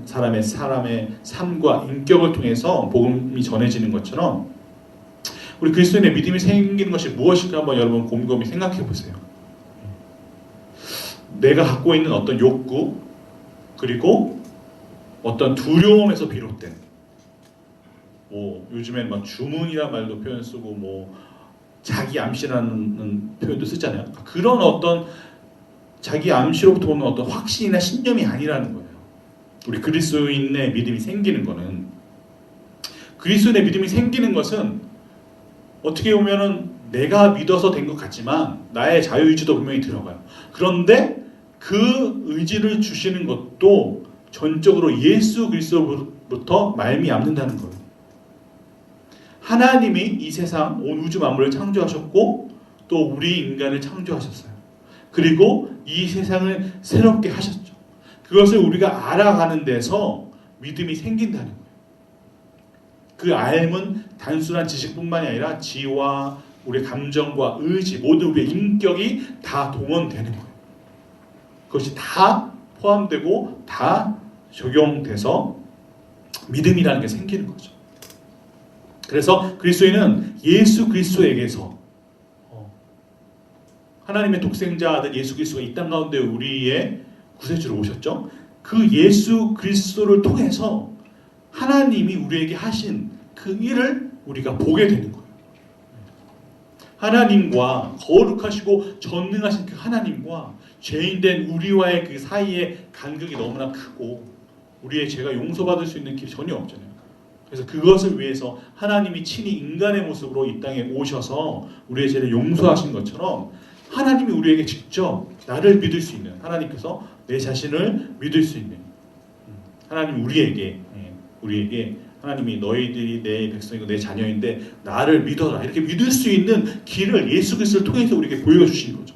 L: 사람의 삶과 인격을 통해서 복음이 전해지는 것처럼, 우리 그리스도인의 믿음이 생기는 것이 무엇일까 한번 여러분 곰곰이 생각해 보세요. 내가 갖고 있는 어떤 욕구, 그리고 어떤 두려움에서 비롯된, 요즘엔 막 주문이란 말도 표현 쓰고 자기 암시라는 표현도 쓰잖아요. 그런 어떤 자기 암시로부터 오는 어떤 확신이나 신념이 아니라는 거예요. 우리 그리스도인의 믿음이 생기는 거는, 그리스도인의 믿음이 생기는 것은 어떻게 보면은 내가 믿어서 된 것 같지만 나의 자유의지도 분명히 들어가요. 그런데 그 의지를 주시는 것도 전적으로 예수 그리스도로부터 말미암는다는 거예요. 하나님이 이 세상 온 우주 만물을 창조하셨고 또 우리 인간을 창조하셨어요. 그리고 이 세상을 새롭게 하셨죠. 그것을 우리가 알아가는 데서 믿음이 생긴다는 거예요. 그 알은 단순한 지식뿐만이 아니라 지와 우리의 감정과 의지, 모든 우리의 인격이 다 동원되는 거예요. 그것이 다 포함되고 다 적용돼서 믿음이라는 게 생기는 거죠. 그래서 그리스도인은 예수 그리스도에게서 하나님의 독생자 아들 예수 그리스도가 이 땅 가운데 우리의 구세주로 오셨죠. 그 예수 그리스도를 통해서 하나님이 우리에게 하신 그 일을 우리가 보게 되는 거예요. 하나님과 거룩하시고 전능하신 그 하나님과 죄인된 우리와의 그 사이의 간극이 너무나 크고, 우리의 죄가 용서받을 수 있는 길이 전혀 없잖아요. 그래서 그것을 위해서 하나님이 친히 인간의 모습으로 이 땅에 오셔서 우리의 죄를 용서하신 것처럼 하나님이 우리에게 직접 나를 믿을 수 있는, 하나님께서 내 자신을 믿을 수 있는, 하나님 우리에게 하나님이 너희들이 내 백성이고 내 자녀인데 나를 믿어라, 이렇게 믿을 수 있는 길을 예수 그리스도를 통해서 우리에게 보여주신 거죠.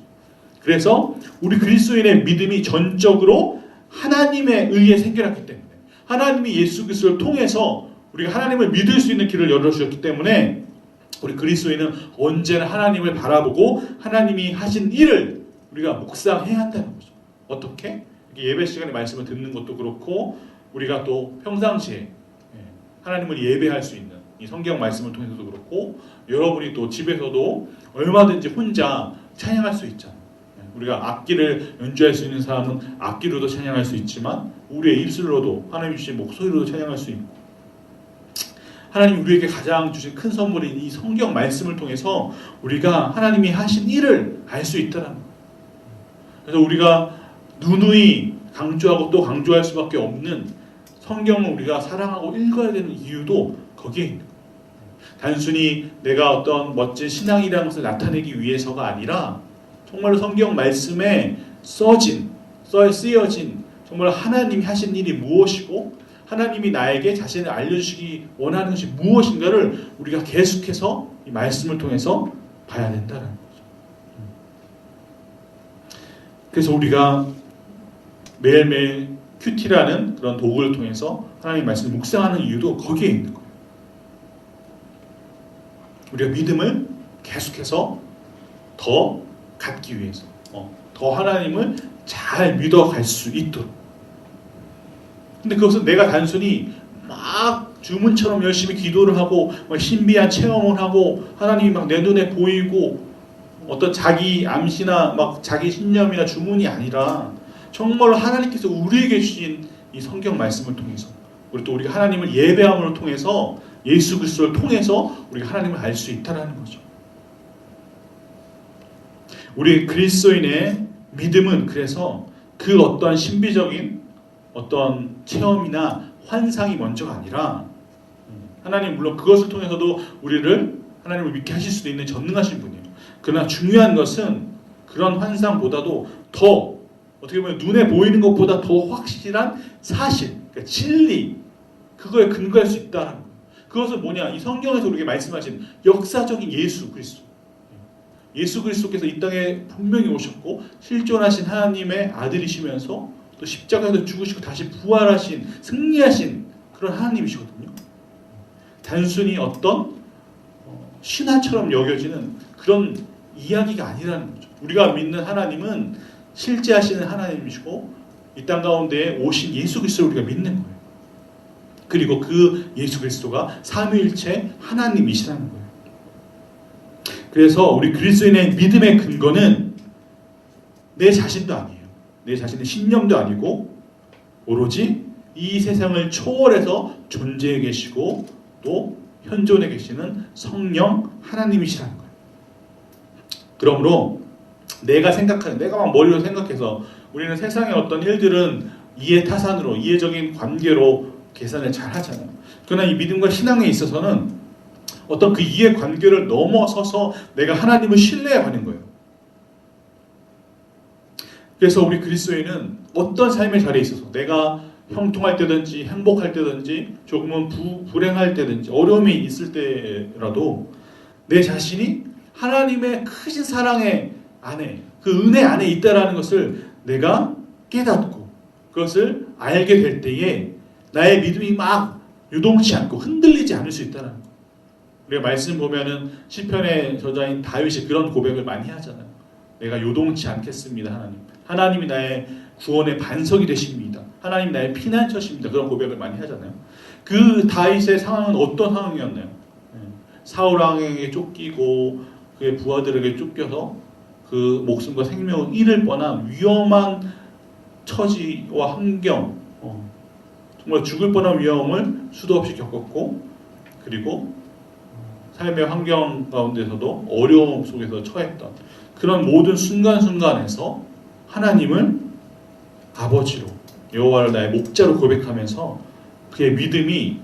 L: 그래서 우리 그리스도인의 믿음이 전적으로 하나님에 의해 생겨났기 때문에, 하나님이 예수 그리스도를 통해서 우리가 하나님을 믿을 수 있는 길을 열어주셨기 때문에 우리 그리스도인은 언제나 하나님을 바라보고 하나님이 하신 일을 우리가 묵상해야 한다는 거죠. 어떻게? 예배 시간에 말씀을 듣는 것도 그렇고, 우리가 또 평상시에 하나님을 예배할 수 있는 이 성경 말씀을 통해서도 그렇고, 여러분이 또 집에서도 얼마든지 혼자 찬양할 수 있잖아요. 우리가 악기를 연주할 수 있는 사람은 악기로도 찬양할 수 있지만 우리의 입술로도, 하나님 주신 목소리로도 찬양할 수 있고, 하나님 우리에게 가장 주신 큰 선물인 이 성경 말씀을 통해서 우리가 하나님이 하신 일을 알 수 있다는 거예요. 그래서 우리가 누누이 강조하고 또 강조할 수밖에 없는 성경을 우리가 사랑하고 읽어야 되는 이유도 거기에 있는 거예요. 단순히 내가 어떤 멋진 신앙이라는 것을 나타내기 위해서가 아니라 정말로 성경 말씀에 쓰여진 정말 하나님이 하신 일이 무엇이고 하나님이 나에게 자신을 알려주시기 원하는 것이 무엇인가를 우리가 계속해서 이 말씀을 통해서 봐야 된다는 거죠. 그래서 우리가 매일매일 큐티라는 그런 도구를 통해서 하나님 말씀을 묵상하는 이유도 거기에 있는 거예요. 우리가 믿음을 계속해서 더 갖기 위해서, 더 하나님을 잘 믿어갈 수 있도록. 근데 그것은 내가 단순히 막 주문처럼 열심히 기도를 하고 막 신비한 체험을 하고 하나님이 막 내 눈에 보이고 어떤 자기 암시나 막 자기 신념이나 주문이 아니라 정말로 하나님께서 우리에게 주신 이 성경 말씀을 통해서, 우리 또 우리가 하나님을 예배함을 통해서 예수 그리스도를 통해서 우리가 하나님을 알 수 있다는 거죠. 우리 그리스도인의 믿음은 그래서 그 어떤 신비적인 어떤 체험이나 환상이 먼저가 아니라, 하나님 물론 그것을 통해서도 우리를 하나님을 믿게 하실 수도 있는 전능하신 분이에요. 그러나 중요한 것은 그런 환상보다도 더 어떻게 보면 눈에 보이는 것보다 더 확실한 사실, 그러니까 진리, 그거에 근거할 수 있다는 거예요. 그것은 뭐냐? 이 성경에서 우리에게 말씀하신 역사적인 예수 그리스도. 예수 그리스도께서 이 땅에 분명히 오셨고 실존하신 하나님의 아들이시면서 또 십자가에서 죽으시고 다시 부활하신, 승리하신 그런 하나님이시거든요. 단순히 어떤 신화처럼 여겨지는 그런 이야기가 아니라는 거죠. 우리가 믿는 하나님은 실제 하시는 하나님이시고 이 땅 가운데 오신 예수 그리스도를 우리가 믿는 거예요. 그리고 그 예수 그리스도가 삼위일체 하나님이시라는 거예요. 그래서 우리 그리스도인의 믿음의 근거는 내 자신도 아니에요. 내 자신의 신념도 아니고 오로지 이 세상을 초월해서 존재해 계시고 또 현존해 계시는 성령 하나님이시라는 거예요. 그러므로 내가 막 머리로 생각해서 우리는 세상의 어떤 일들은 이해타산으로, 이해적인 관계로 계산을 잘 하잖아요. 그러나 이 믿음과 신앙에 있어서는 어떤 그 이해관계를 넘어서서 내가 하나님을 신뢰하는 거예요. 그래서 우리 그리스도인은 어떤 삶의 자리에 있어서 내가 형통할 때든지 행복할 때든지 조금은 불행할 때든지 어려움이 있을 때라도 내 자신이 하나님의 크신 사랑의 안에, 그 은혜 안에 있다라는 것을 내가 깨닫고 그것을 알게 될 때에 나의 믿음이 막 유동치 않고 흔들리지 않을 수 있다는 거예요. 우리가 말씀 보면은 시편의 저자인 다윗이 그런 고백을 많이 하잖아요. 내가 요동치 않겠습니다, 하나님. 하나님이 나의 구원의 반석이 되십니다. 하나님 나의 피난처십니다. 그런 고백을 많이 하잖아요. 그 다윗의 상황은 어떤 상황이었나요? 사울 왕에게 쫓기고 그의 부하들에게 쫓겨서 그 목숨과 생명을 잃을 뻔한 위험한 처지와 환경, 정말 죽을 뻔한 위험을 수도 없이 겪었고, 그리고 삶의 환경 가운데서도 어려움 속에서 처했던 그런 모든 순간순간에서 하나님을 아버지로, 여호와를 나의 목자로 고백하면서 그의 믿음이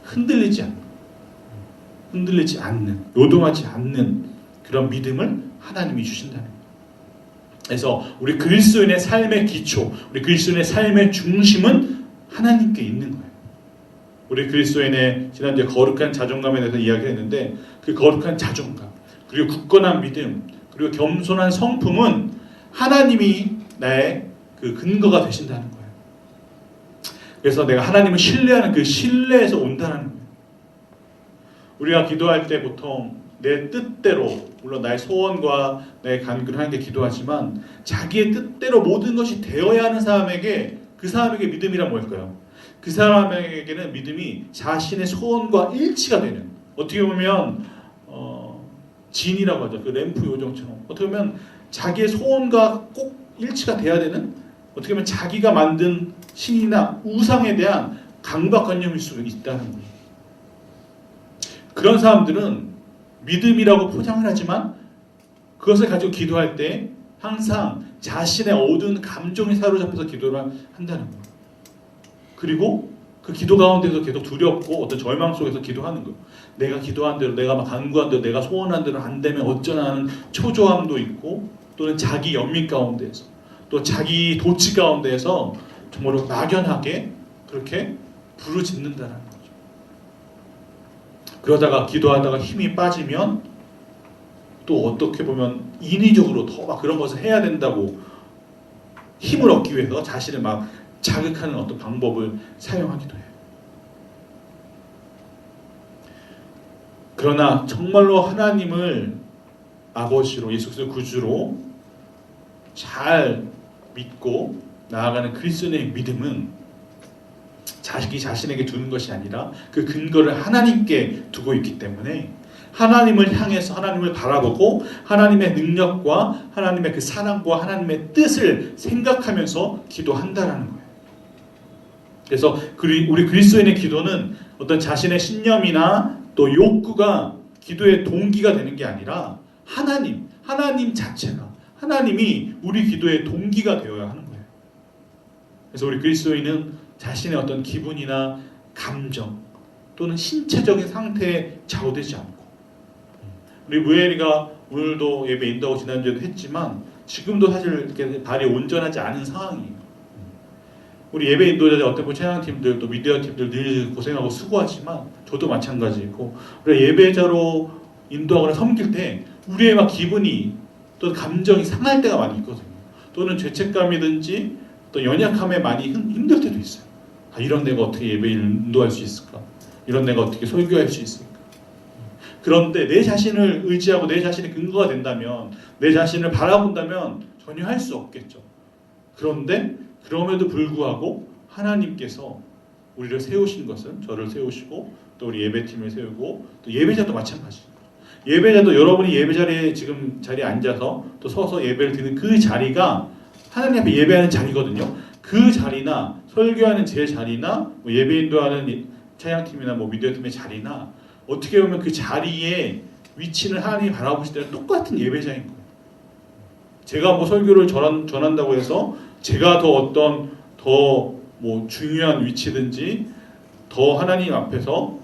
L: 흔들리지 않는, 요동하지 않는 그런 믿음을 하나님이 주신다는 거예요. 그래서 우리 그리스도인의 삶의 기초, 우리 그리스도인의 삶의 중심은 하나님께 있는 거예요. 우리 그리스도인의 지난주에 거룩한 자존감에 대해서 이야기했는데, 그 거룩한 자존감, 그리고 굳건한 믿음, 그리고 겸손한 성품은 하나님이 나의 그 근거가 되신다는 거예요. 그래서 내가 하나님을 신뢰하는 그 신뢰에서 온다는 거예요. 우리가 기도할 때 보통 내 뜻대로, 물론 나의 소원과 나의 간구를 하는 게 기도하지만, 자기의 뜻대로 모든 것이 되어야 하는 사람에게, 그 사람에게 믿음이란 뭘까요? 그 사람에게는 믿음이 자신의 소원과 일치가 되는, 어떻게 보면 진이라고 하죠. 그 램프 요정처럼 어떻게 보면 자기의 소원과 꼭 일치가 돼야 되는, 어떻게 보면 자기가 만든 신이나 우상에 대한 강박관념일 수 있다는 거예요. 그런 사람들은 믿음이라고 포장을 하지만 그것을 가지고 기도할 때 항상 자신의 어두운 감정에 사로잡혀서 기도를 한다는 거예요. 그리고 그 기도 가운데서 계속 두렵고 어떤 절망 속에서 기도하는 거예요. 내가 기도한 대로, 내가 막 간구한 대로, 내가 소원한 대로 안 되면 어쩌나 하는 초조함도 있고, 또는 자기 연민 가운데에서, 또 자기 도취 가운데에서 정말로 막연하게 그렇게 부르짖는다는 거죠. 그러다가 기도하다가 힘이 빠지면 또 어떻게 보면 인위적으로 더 막 그런 것을 해야 된다고 힘을 얻기 위해서 자신을 막 자극하는 어떤 방법을 사용하기도 해요. 그러나 정말로 하나님을 아버지로, 예수 그리스도 구주로 잘 믿고 나아가는 그리스도인의 믿음은 자기 자신에게 두는 것이 아니라 그 근거를 하나님께 두고 있기 때문에 하나님을 향해서, 하나님을 바라보고 하나님의 능력과 하나님의 그 사랑과 하나님의 뜻을 생각하면서 기도한다라는 거예요. 그래서 우리 그리스도인의 기도는 어떤 자신의 신념이나 또 욕구가 기도의 동기가 되는 게 아니라 하나님 자체가, 하나님이 우리 기도의 동기가 되어야 하는 거예요. 그래서 우리 그리스도인은 자신의 어떤 기분이나 감정 또는 신체적인 상태에 좌우되지 않고, 우리 무엘이가 오늘도 예배 인도하고 지난주에도 했지만 지금도 사실 이렇게 발이 온전하지 않은 상황이에요. 우리 예배 인도자들, 어떤 분 찬양팀들, 또 미디어 팀들 늘 고생하고 수고하지만 저도 마찬가지고, 우리 예배자로 인도하거나 섬길 때 우리의 막 기분이 또 감정이 상할 때가 많이 있거든요. 또는 죄책감이든지 또 연약함에 많이 힘들 때도 있어요. 이런 내가 어떻게 예배를 인도할 수 있을까? 이런 내가 어떻게 설교할 수 있을까? 그런데 내 자신을 의지하고 내 자신의 근거가 된다면, 내 자신을 바라본다면 전혀 할 수 없겠죠. 그런데 그럼에도 불구하고 하나님께서 우리를 세우신 것은, 저를 세우시고 또 우리 예배팀을 세우고 또 예배자도 마찬가지입니다. 예배자도 여러분이 예배자리에 지금 자리에 앉아서 또 서서 예배를 드리는 그 자리가 하나님 앞에 예배하는 자리거든요. 그 자리나 설교하는 제 자리나 뭐 예배 인도하는 찬양팀이나 뭐 미디어팀의 자리나, 어떻게 보면 그 자리에 위치는 하나님이 바라보실 때는 똑같은 예배자인 거예요. 제가 뭐 설교를 전한다고 해서 제가 더 어떤 더 뭐 중요한 위치든지 더 하나님 앞에서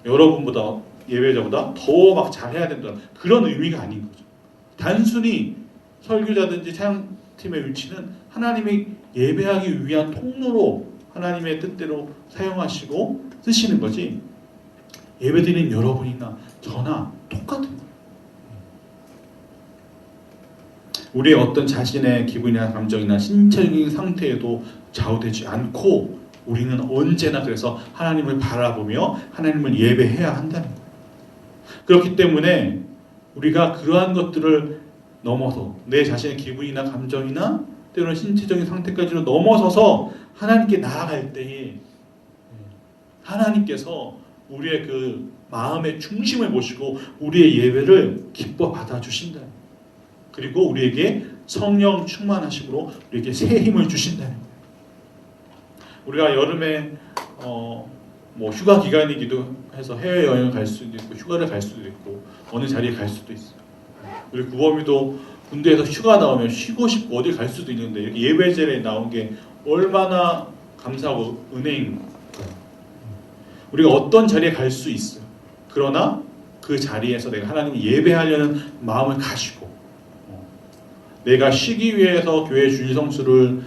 L: 여러분보다, 예배자보다 더 막 잘해야 된다, 그런 의미가 아닌 거죠. 단순히 설교자든지 찬양팀의 위치는 하나님이 예배하기 위한 통로로 하나님의 뜻대로 사용하시고 쓰시는 거지, 예배드리는 여러분이나 저나 똑같은 거예요. 우리의 어떤 자신의 기분이나 감정이나 신체적인 상태에도 좌우되지 않고 우리는 언제나 그래서 하나님을 바라보며 하나님을 예배해야 한다는 거예요. 그렇기 때문에 우리가 그러한 것들을 넘어서 내 자신의 기분이나 감정이나 때로는 신체적인 상태까지로 넘어서서 하나님께 나아갈 때에 하나님께서 우리의 그 마음의 중심을 보시고 우리의 예배를 기뻐 받아주신다. 그리고 우리에게 성령 충만하심으로 우리에게 새 힘을 주신다는 거예요. 우리가 여름에 뭐 휴가 기간이기도 해서 해외여행을 갈 수도 있고 휴가를 갈 수도 있고 어느 자리에 갈 수도 있어요. 우리 구범이도 군대에서 휴가 나오면 쉬고 싶고 어디 갈 수도 있는데 이렇게 예배제에 나온 게 얼마나 감사하고 은혜인 거예요. 우리가 어떤 자리에 갈 수 있어요. 그러나 그 자리에서 내가 하나님을 예배하려는 마음을 가지고 내가 쉬기 위해서 교회 주일성수를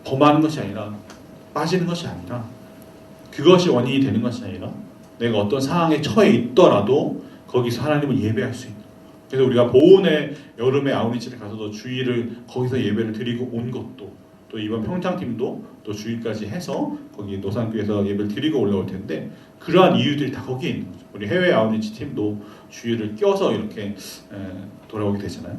L: 범하는 것이 아니라 빠지는 것이 아니라 그것이 원인이 되는 것이 아니라 내가 어떤 상황에 처해 있더라도 거기서 하나님을 예배할 수 있는. 그래서 우리가 보온의 여름에 아우니치를 가서도 주일을 거기서 예배를 드리고 온 것도 또 이번 평창팀도 또 주일까지 해서 거기 노산교에서 예배를 드리고 올라올 텐데 그러한 이유들이 다 거기에 있는 거죠. 우리 해외 아우니치 팀도 주일을 껴서 이렇게 돌아오게 되잖아요.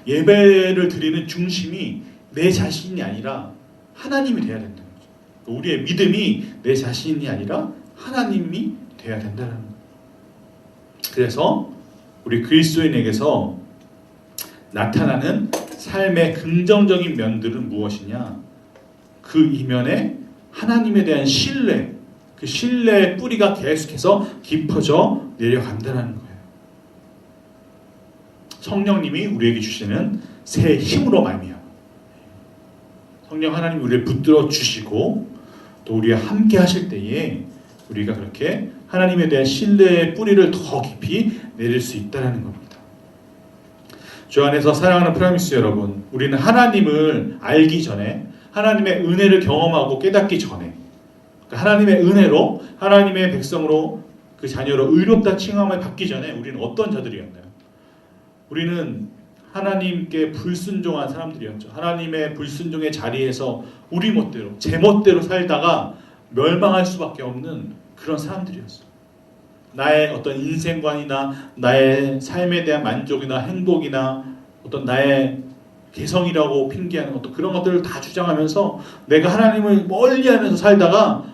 L: 예배를 드리는 중심이 내 자신이 아니라 하나님이 돼야 된다는 거죠. 우리의 믿음이 내 자신이 아니라 하나님이 돼야 된다는 거예요. 그래서 우리 그리스도인에게서 나타나는 삶의 긍정적인 면들은 무엇이냐? 그 이면에 하나님에 대한 신뢰, 그 신뢰의 뿌리가 계속해서 깊어져 내려간다는 거예요. 성령님이 우리에게 주시는 새 힘으로 말미암아 성령 하나님이 우리를 붙들어 주시고 또 우리와 함께 하실 때에 우리가 그렇게 하나님에 대한 신뢰의 뿌리를 더 깊이 내릴 수 있다는 겁니다. 주 안에서 사랑하는 프라미스 여러분, 우리는 하나님을 알기 전에 하나님의 은혜를 경험하고 깨닫기 전에 하나님의 은혜로 하나님의 백성으로 그 자녀로 의롭다 칭함을 받기 전에 우리는 어떤 자들이었나요? 우리는 하나님께 불순종한 사람들이었죠. 하나님의 불순종의 자리에서 우리 멋대로 제 멋대로 살다가 멸망할 수밖에 없는 그런 사람들이었어요. 나의 어떤 인생관이나 나의 삶에 대한 만족이나 행복이나 어떤 나의 개성이라고 핑계하는 어떤 그런 것들을 다 주장하면서 내가 하나님을 멀리하면서 살다가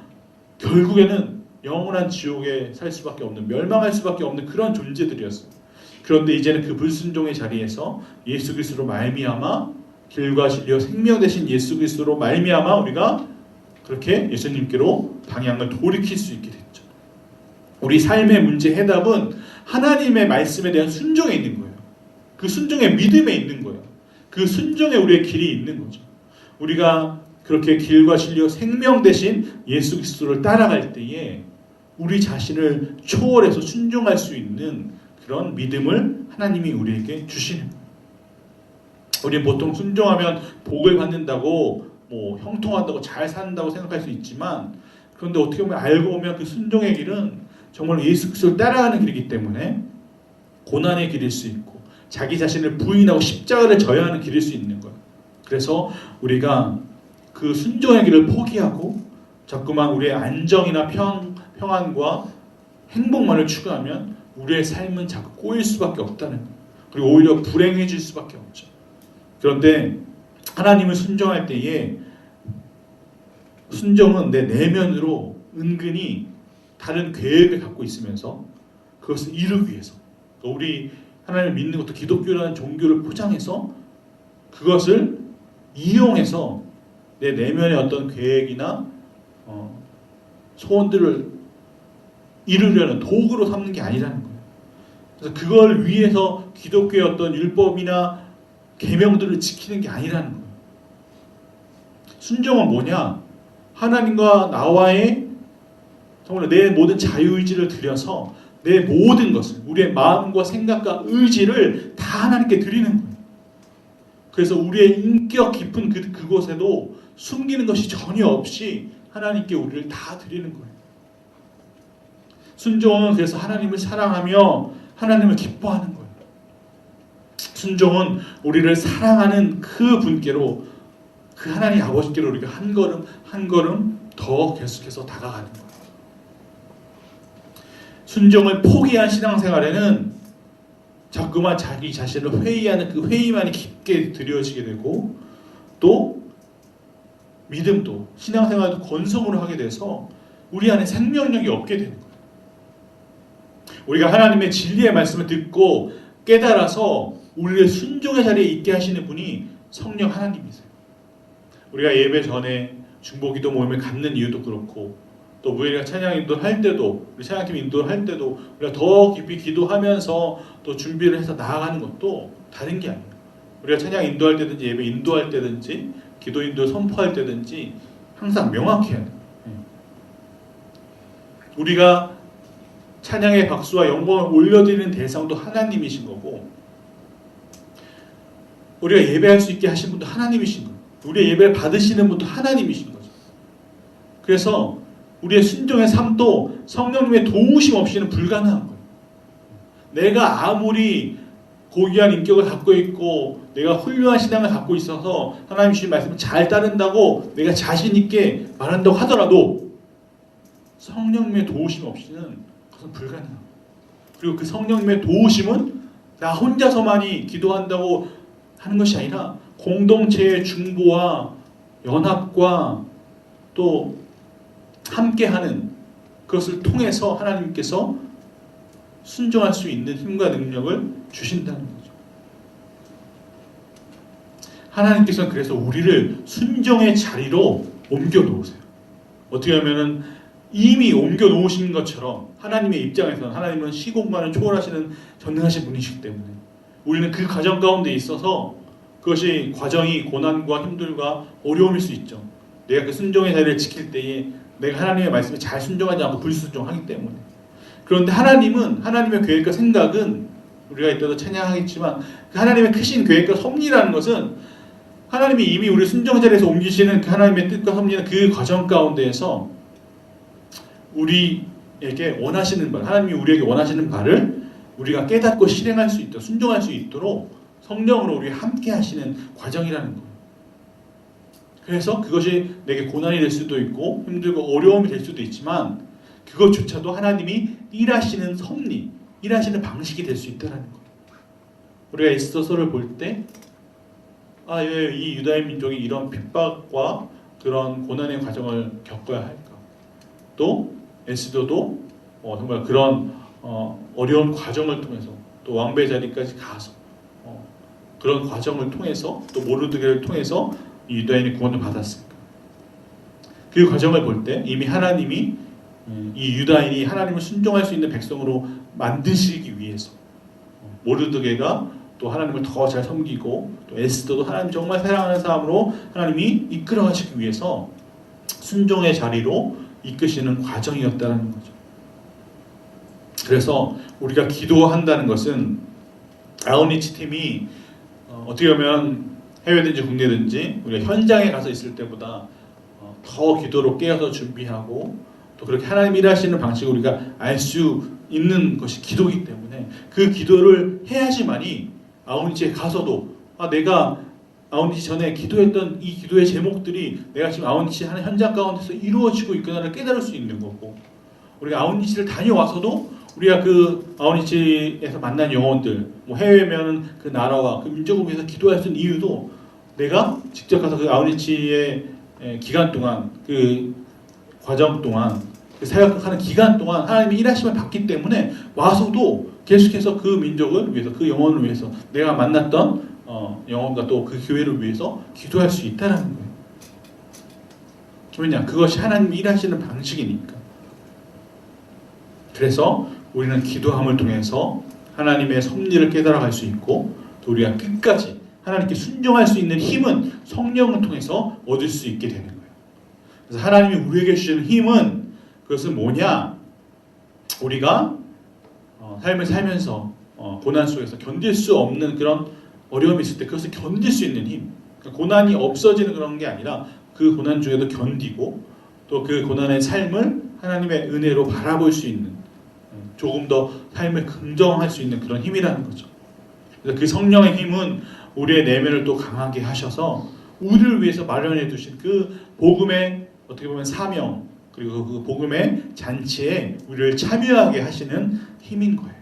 L: 결국에는 영원한 지옥에 살 수밖에 없는 멸망할 수밖에 없는 그런 존재들이었어요. 그런데 이제는 그 불순종의 자리에서 예수 그리스도로 말미암아 길과 진리와 생명 되신 예수 그리스도로 말미암아 우리가 그렇게 예수님께로 방향을 돌이킬 수 있게 됐죠. 우리 삶의 문제 해답은 하나님의 말씀에 대한 순종에 있는 거예요. 그 순종의 믿음에 있는 거예요. 그 순종에 우리의 길이 있는 거죠. 우리가 그렇게 길과 진리와 생명 되신 예수 그리스도를 따라갈 때에 우리 자신을 초월해서 순종할 수 있는 그런 믿음을 하나님이 우리에게 주시는 거예요. 우리는 보통 순종하면 복을 받는다고 형통한다고 잘 산다고 생각할 수 있지만 그런데 어떻게 보면 알고 보면 그 순종의 길은 정말 예수 그리스도를 따라가는 길이기 때문에 고난의 길일 수 있고 자기 자신을 부인하고 십자가를 져야 하는 길일 수 있는 거예요. 그래서 우리가 그 순종의 길을 포기하고 자꾸만 우리의 안정이나 평안과 행복만을 추구하면 우리의 삶은 자꾸 꼬일 수밖에 없다는 거예요. 그리고 오히려 불행해질 수밖에 없죠. 그런데 하나님을 순종할 때에 순종은 내 내면으로 은근히 다른 계획을 갖고 있으면서 그것을 이루기 위해서 우리 하나님을 믿는 것도 기독교라는 종교를 포장해서 그것을 이용해서 내 내면의 어떤 계획이나 소원들을 이루려는 도구로 삼는 게 아니라는 거예요. 그래서 그걸 위해서 기독교의 어떤 율법이나 계명들을 지키는 게 아니라는 거예요. 순종은 뭐냐? 하나님과 나와의 정말 내 모든 자유의지를 들여서 내 모든 것을 우리의 마음과 생각과 의지를 다 하나님께 드리는 거예요. 그래서 우리의 인격 깊은 그곳에도 숨기는 것이 전혀 없이 하나님께 우리를 다 드리는 거예요. 순종은 그래서 하나님을 사랑하며 하나님을 기뻐하는 거예요. 순종은 우리를 사랑하는 그 분께로 그 하나님 아버지께로 우리가 한 걸음 한 걸음 더 계속해서 다가가는 거예요. 순종을 포기한 신앙생활에는 자꾸만 자기 자신을 회의하는 그 회의만이 깊게 들여지게 되고 또 믿음도 신앙생활도 건성으로 하게 돼서 우리 안에 생명력이 없게 되는 거예요. 우리가 하나님의 진리의 말씀을 듣고 깨달아서 우리를 순종의 자리에 있게 하시는 분이 성령 하나님이세요. 우리가 예배 전에 중보기도 모임을 갖는 이유도 그렇고 또 우리가 찬양 인도를 할 때도 우리 찬양팀 인도를 할 때도 우리가 더 깊이 기도하면서 또 준비를 해서 나아가는 것도 다른 게 아니에요. 우리가 찬양 인도할 때든지 예배 인도할 때든지 기도인들 선포할 때든지 항상 명확해야 돼요. 우리가 찬양의 박수와 영광을 올려드리는 대상도 하나님이신 거고, 우리가 예배할 수 있게 하신 분도 하나님이신 거예요. 우리의 예배를 받으시는 분도 하나님이신 거죠. 그래서 우리의 순종의 삶도 성령님의 도우심 없이는 불가능한 거예요. 내가 아무리 고귀한 인격을 갖고 있고 내가 훌륭한 신앙을 갖고 있어서 하나님 주신 말씀을 잘 따른다고 내가 자신 있게 말한다고 하더라도 성령님의 도우심 없이는 그것은 불가능합니다. 그리고 그 성령님의 도우심은 나 혼자서만이 기도한다고 하는 것이 아니라 공동체의 중보와 연합과 또 함께하는 그것을 통해서 하나님께서 순종할 수 있는 힘과 능력을 주신다는 거죠. 하나님께서는 그래서 우리를 순종의 자리로 옮겨 놓으세요. 어떻게 하면은 이미 옮겨 놓으신 것처럼 하나님의 입장에서는 하나님은 시공간을 초월하시는 전능하신 분이시기 때문에 우리는 그 과정 가운데 있어서 그것이 과정이 고난과 힘들과 어려움일 수 있죠. 내가 그 순종의 자리를 지킬 때에 내가 하나님의 말씀에 잘 순종하지 않고 불순종하기 때문에. 그런데 하나님은 하나님의 계획과 생각은 우리가 이따도 찬양하겠지만 그 하나님의 크신 계획과 섭리라는 것은 하나님이 이미 우리 순종의 자리에서 옮기시는 그 하나님의 뜻과 섭리는 그 과정 가운데에서 우리에게 원하시는 바, 하나님이 우리에게 원하시는 바를 우리가 깨닫고 실행할 수 있도록 순종할 수 있도록 성령으로 우리와 함께 하시는 과정이라는 거예요. 그래서 그것이 내게 고난이 될 수도 있고 힘들고 어려움이 될 수도 있지만 그것조차도 하나님이 일하시는 섭리, 일하시는 방식이 될 수 있다는 거예요. 우리가 에스더서를 볼 때 왜 이 유다인 민족이 이런 핍박과 그런 고난의 과정을 겪어야 할까? 또 에스더도 정말 그런 어려운 과정을 통해서 또 왕배 자리까지 가서 그런 과정을 통해서 또 모르드게를 통해서 이 유다인이 구원을 받았을까? 그 과정을 볼 때 이미 하나님이 이 유다인이 하나님을 순종할 수 있는 백성으로 만드시기 위해서 모르드게가 또 하나님을 더 잘 섬기고 또 에스더도 하나님 정말 사랑하는 사람으로 하나님이 이끌어 가시기 위해서 순종의 자리로 이끄시는 과정이었다는 거죠. 그래서 우리가 기도한다는 것은 아웃리치 팀이 어떻게 보면 해외든지 국내든지 우리가 현장에 가서 있을 때보다 더 기도로 깨어서 준비하고 또 그렇게 하나님 일하시는 방식을 우리가 알 수 있는 것이 기도이기 때문에 그 기도를 해야지만이 아웃리치에 가서도 내가 아웃리치 전에 기도했던 이 기도의 제목들이 내가 지금 아웃리치 하는 현장 가운데서 이루어지고 있구나를 깨달을 수 있는 거고, 우리가 아웃리치를 다녀와서도 우리가 그 아웃리치에서 만난 영혼들, 해외면 그 나라와 그 민족을 위해서 기도할 수 있는 이유도 내가 직접 가서 그 아웃리치의 기간 동안 그 과정 동안 그 사역하는 기간 동안 하나님의 일하심을 받기 때문에 와서도 계속해서 그 민족을 위해서 그 영혼을 위해서 내가 만났던 영혼과 또 그 교회를 위해서 기도할 수 있다는 거예요. 왜냐? 그것이 하나님이 일하시는 방식이니까. 그래서 우리는 기도함을 통해서 하나님의 섭리를 깨달아갈 수 있고 또 우리가 끝까지 하나님께 순종할 수 있는 힘은 성령을 통해서 얻을 수 있게 되는 거예요. 그래서 하나님이 우리에게 주시는 힘은 그것은 뭐냐? 우리가 삶을 살면서 고난 속에서 견딜 수 없는 그런 어려움이 있을 때 그것을 견딜 수 있는 힘. 그러니까 고난이 없어지는 그런 게 아니라 그 고난 중에도 견디고 또 그 고난의 삶을 하나님의 은혜로 바라볼 수 있는, 조금 더 삶을 긍정할 수 있는 그런 힘이라는 거죠. 그래서 그 성령의 힘은 우리의 내면을 또 강하게 하셔서 우리를 위해서 마련해 두신 그 복음의 어떻게 보면 사명, 그리고 그 복음의 잔치에 우리를 참여하게 하시는 힘인 거예요.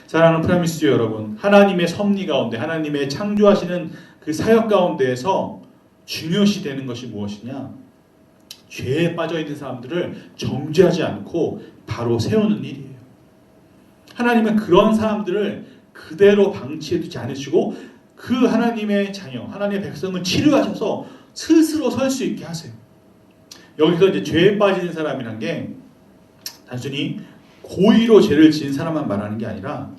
L: 사랑하는 프라미스 여러분, 하나님의 섭리 가운데, 하나님의 창조하시는 그 사역 가운데에서 중요시 되는 것이 무엇이냐? 죄에 빠져있는 사람들을 정죄하지 않고 바로 세우는 일이에요. 하나님은 그런 사람들을 그대로 방치해두지 않으시고 그 하나님의 자녀, 하나님의 백성을 치료하셔서 스스로 설 수 있게 하세요. 여기서 이제 죄에 빠지는 사람이란 게 단순히 고의로 죄를 지은 사람만 말하는 게 아니라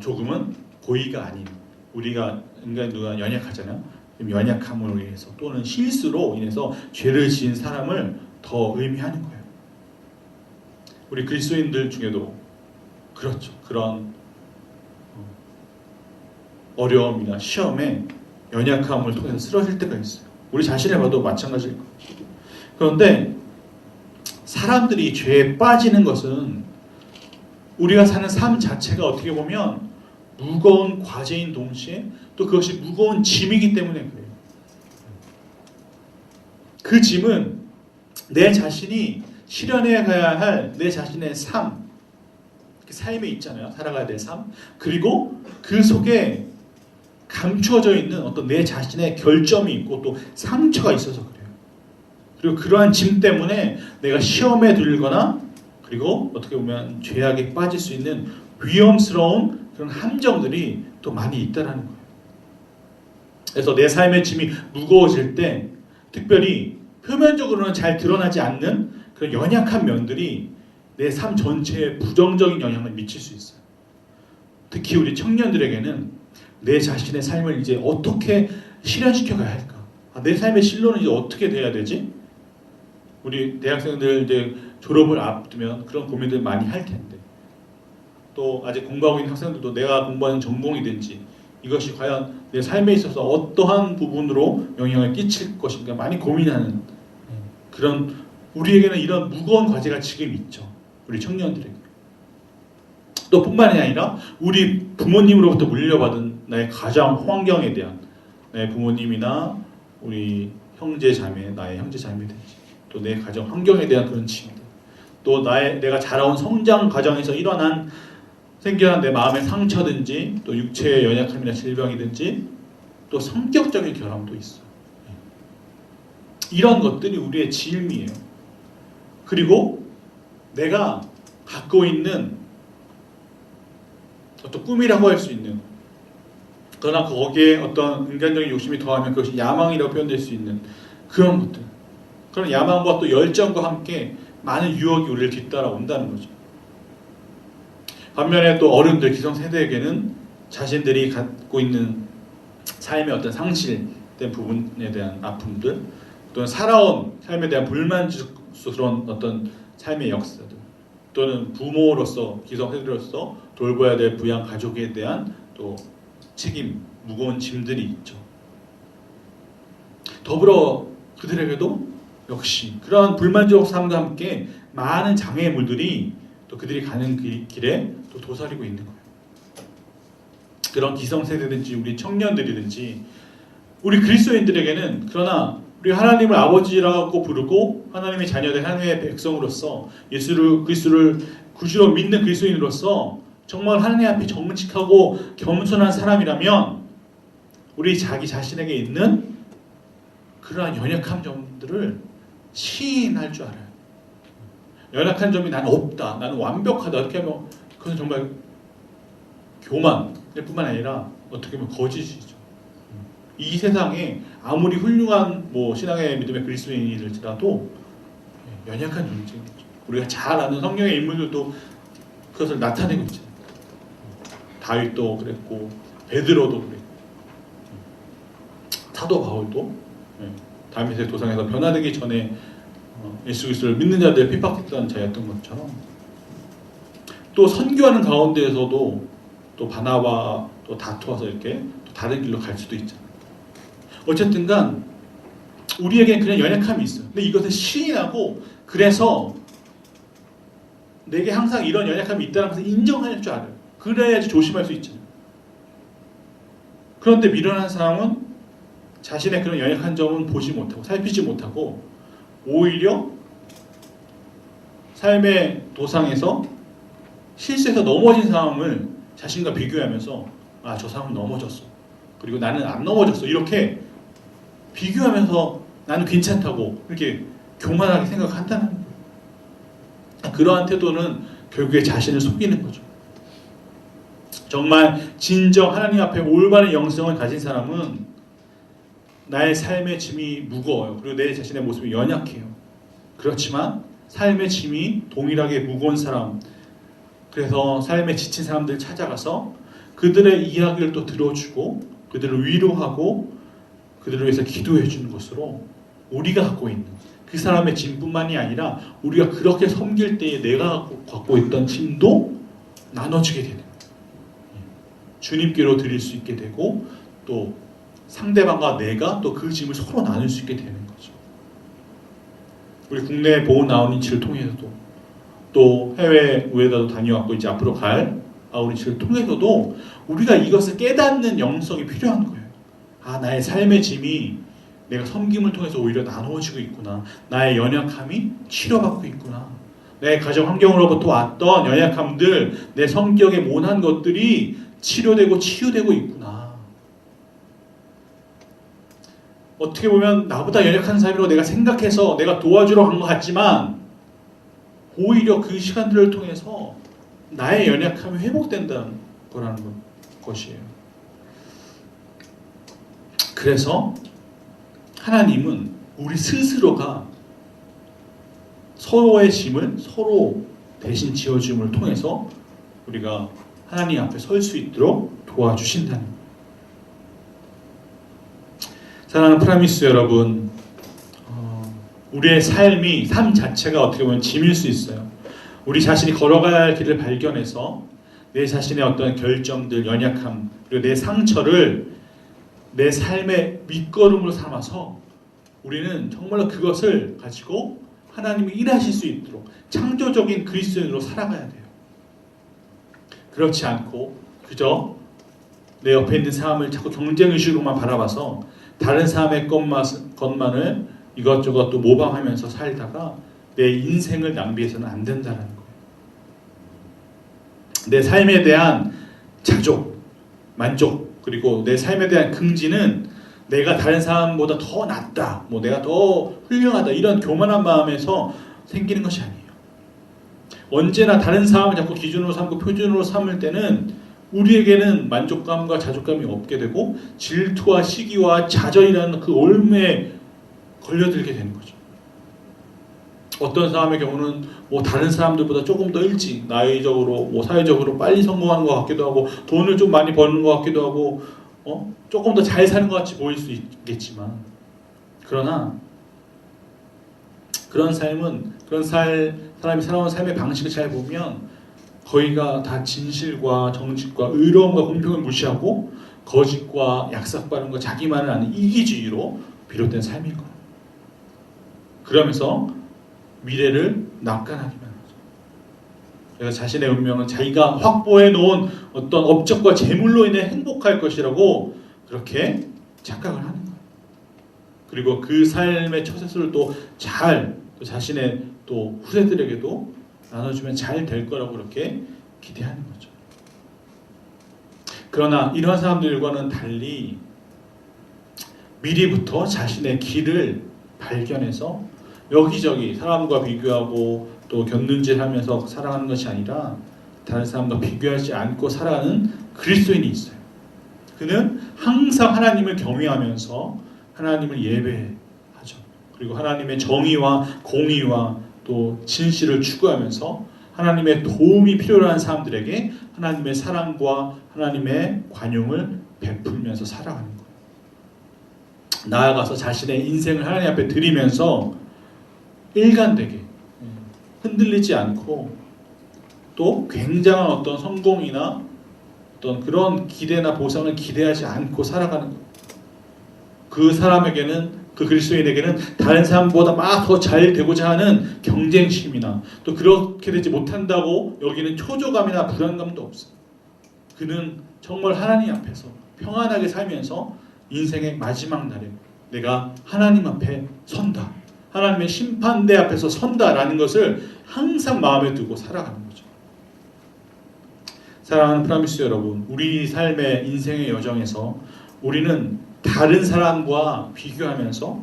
L: 조금은 고의가 아닌 우리가 인간 누가 연약하잖아요. 연약함으로 인해서 또는 실수로 인해서 죄를 지은 사람을 더 의미하는 거예요. 우리 그리스도인들 중에도 그렇죠. 그런 어려움이나 시험에 연약함을 통해서 쓰러질 때가 있어요. 우리 자신을 봐도 마찬가지일 거예요. 그런데 사람들이 죄에 빠지는 것은 우리가 사는 삶 자체가 어떻게 보면 무거운 과제인 동시에 또 그것이 무거운 짐이기 때문에 그래요. 그 짐은 내 자신이 실현해 가야 할 내 자신의 삶에 있잖아요. 살아가야 될 삶. 그리고 그 속에 감춰져 있는 어떤 내 자신의 결점이 있고 또 상처가 있어서 그래요. 그리고 그러한 짐 때문에 내가 시험에 들거나 그리고 어떻게 보면 죄악에 빠질 수 있는 위험스러운 그런 함정들이 또 많이 있다라는 거예요. 그래서 내 삶의 짐이 무거워질 때 특별히 표면적으로는 잘 드러나지 않는 그런 연약한 면들이 내 삶 전체에 부정적인 영향을 미칠 수 있어요. 특히 우리 청년들에게는 내 자신의 삶을 이제 어떻게 실현시켜 가야 할까? 내 삶의 실로는 이제 어떻게 돼야 되지? 우리 대학생들 이제 졸업을 앞두면 그런 고민들 많이 할 텐데 또 아직 공부하고 있는 학생들도 내가 공부하는 전공이든지 이것이 과연 내 삶에 있어서 어떠한 부분으로 영향을 끼칠 것인가 많이 고민하는 그런 우리에게는 이런 무거운 과제가 지금 있죠. 우리 청년들에게. 또 뿐만이 아니라 우리 부모님으로부터 물려받은 나의 가정 환경에 대한 나의 부모님이나 우리 형제 자매, 나의 형제 자매든지 또 내 가정 환경에 대한 그런 짐들 또 내가 자라온 성장 과정에서 생겨난 내 마음의 상처든지 또 육체의 연약함이나 질병이든지 또 성격적인 결함도 있어. 이런 것들이 우리의 짐이에요. 그리고 내가 갖고 있는 어떤 꿈이라고 할 수 있는 그러나 거기에 어떤 인간적인 욕심이 더하면 그것이 야망이라고 표현될 수 있는 그런 것들 그런 야망과 또 열정과 함께 많은 유혹이 우리를 뒤따라온다는 거죠. 반면에 또 어른들 기성세대에게는 자신들이 갖고 있는 삶의 어떤 상실된 부분에 대한 아픔들 또는 살아온 삶에 대한 불만족스러운 어떤 삶의 역사들 또는 부모로서 기성세대로서 돌봐야 될 부양 가족에 대한 또 책임, 무거운 짐들이 있죠. 더불어 그들에게도 역시 그러한 불만족 삶과 함께 많은 장애물들이 또 그들이 가는 길에 또 도사리고 있는 거예요. 그런 기성세대든지 우리 청년들이든지 우리 그리스도인들에게는 그러나 우리 하나님을 아버지라고 부르고 하나님의 자녀된 하나님의 백성으로서 예수를 그리스도를 구주로 믿는 그리스도인으로서 정말 하나님 앞에 정직하고 겸손한 사람이라면 우리 자기 자신에게 있는 그러한 연약한 점들을 시인할 줄 알아요. 연약한 점이 나는 없다. 나는 완벽하다. 이렇게 하면 그건 정말 교만일 뿐만 아니라 어떻게 보면 거짓이죠. 이 세상에 아무리 훌륭한 신앙의 믿음의 그리스도인일지라도 연약한 존재죠. 우리가 잘 아는 성경의 인물들도 그것을 나타내고 있잖아요. 다윗도 그랬고 베드로도 그랬고 사도 바울도 다윗의 도상에서 변화되기 전에 예수 그리스도를 믿는 자들 핍박했던 자였던 것처럼 또 선교하는 가운데에서도 또 바나바와 또 다투어서 이렇게 또 다른 길로 갈 수도 있잖아요. 어쨌든간 우리에겐 그냥 연약함이 있어요. 근데 이것을 시인하고 그래서 내게 항상 이런 연약함이 있다는 것을 인정할 줄 알아요. 그래야지 조심할 수 있잖아요. 그런데 미련한 사람은 자신의 그런 연약한 점은 보지 못하고 살피지 못하고 오히려 삶의 도상에서 실수해서 넘어진 사람을 자신과 비교하면서 저 사람은 넘어졌어. 그리고 나는 안 넘어졌어. 이렇게 비교하면서 나는 괜찮다고 이렇게 교만하게 생각한다는 거예요. 그러한 태도는 결국에 자신을 속이는 거죠. 정말 진정 하나님 앞에 올바른 영성을 가진 사람은 나의 삶의 짐이 무거워요. 그리고 내 자신의 모습이 연약해요. 그렇지만 삶의 짐이 동일하게 무거운 사람, 그래서 삶에 지친 사람들 찾아가서 그들의 이야기를 또 들어주고 그들을 위로하고 그들을 위해서 기도해 주는 것으로 우리가 갖고 있는 그 사람의 짐뿐만이 아니라 우리가 그렇게 섬길 때에 내가 갖고 있던 짐도 나눠주게 되는 거예요. 주님께로 드릴 수 있게 되고 또 상대방과 내가 또 그 짐을 서로 나눌 수 있게 되는 거죠. 우리 국내 보훈 아웃리치를 통해서도 또 해외 우회다도 다녀왔고 이제 앞으로 갈 아웃리치를 통해서도 우리가 이것을 깨닫는 영성이 필요한 거예요. 아, 나의 삶의 짐이 내가 섬김을 통해서 오히려 나누어지고 있구나. 나의 연약함이 치료받고 있구나. 내 가정 환경으로부터 왔던 연약함들, 내 성격의 모난 것들이 치료되고 치유되고 있구나. 어떻게 보면 나보다 연약한 사람이라고 내가 생각해서 내가 도와주러 간 것 같지만 오히려 그 시간들을 통해서 나의 연약함이 회복된다는 거라는 것이에요. 그래서 하나님은 우리 스스로가 서로의 짐을 서로 대신 지어줌을 통해서 우리가 하나님 앞에 설 수 있도록 도와주신다는 거예요. 사랑하는 프라미스 여러분, 우리의 삶 자체가 어떻게 보면 짐일 수 있어요. 우리 자신이 걸어가야 할 길을 발견해서 내 자신의 어떤 결정들, 연약함, 그리고 내 상처를 내 삶의 밑거름으로 삼아서 우리는 정말로 그것을 가지고 하나님이 일하실 수 있도록 창조적인 그리스도인으로 살아가야 돼요. 그렇지 않고 그저 내 옆에 있는 사람을 자꾸 경쟁의식으로만 바라봐서 다른 사람의 것만을 이것저것 또 모방하면서 살다가 내 인생을 낭비해서는 안 된다는 거예요. 내 삶에 대한 자족, 만족, 그리고 내 삶에 대한 긍지는 내가 다른 사람보다 더 낫다, 내가 더 훌륭하다 이런 교만한 마음에서 생기는 것이 아니에요. 언제나 다른 사람을 자꾸 기준으로 삼고 표준으로 삼을 때는 우리에게는 만족감과 자족감이 없게 되고 질투와 시기와 좌절이라는 그 올무에 걸려들게 되는 거죠. 어떤 사람의 경우는 다른 사람들보다 조금 더 일찍 나이적으로 사회적으로 빨리 성공하는 것 같기도 하고 돈을 좀 많이 버는 것 같기도 하고 조금 더 잘 사는 것 같이 보일 수 있겠지만 그러나 사람이 살아온 삶의 방식을 잘 보면 거의가 다 진실과 정직과 의로움과 공평을 무시하고 거짓과 약삭빠른과 자기만을 아는 이기주의로 비롯된 삶인 거예요. 그러면서 미래를 낙관하기만 하죠. 그래서 자신의 운명은 자기가 확보해 놓은 어떤 업적과 재물로 인해 행복할 것이라고 그렇게 착각을 하는 거예요. 그리고 그 삶의 처세술을 또 자신의 또 후세들에게도 나눠주면 잘 될 거라고 그렇게 기대하는 거죠. 그러나 이러한 사람들과는 달리 미리부터 자신의 길을 발견해서 여기저기 사람과 비교하고 또 곁눈질하면서 살아가는 것이 아니라 다른 사람과 비교하지 않고 살아가는 그리스도인이 있어요. 그는 항상 하나님을 경외하면서 하나님을 예배하죠. 그리고 하나님의 정의와 공의와 또 진실을 추구하면서 하나님의 도움이 필요로 한 사람들에게 하나님의 사랑과 하나님의 관용을 베풀면서 살아가는 거예요. 나아가서 자신의 인생을 하나님 앞에 드리면서 일관되게 흔들리지 않고 또 굉장한 어떤 성공이나 어떤 그런 기대나 보상을 기대하지 않고 살아가는 거예요. 그 사람에게는 그 그리스도인에게는 다른 사람보다 막 더 잘 되고자 하는 경쟁심이나 또 그렇게 되지 못한다고 여기는 초조감이나 불안감도 없어요. 그는 정말 하나님 앞에서 평안하게 살면서 인생의 마지막 날에 내가 하나님 앞에 선다. 하나님의 심판대 앞에서 선다라는 것을 항상 마음에 두고 살아가는 거죠. 사랑하는 프라미스 여러분, 우리 삶의 인생의 여정에서 우리는 다른 사람과 비교하면서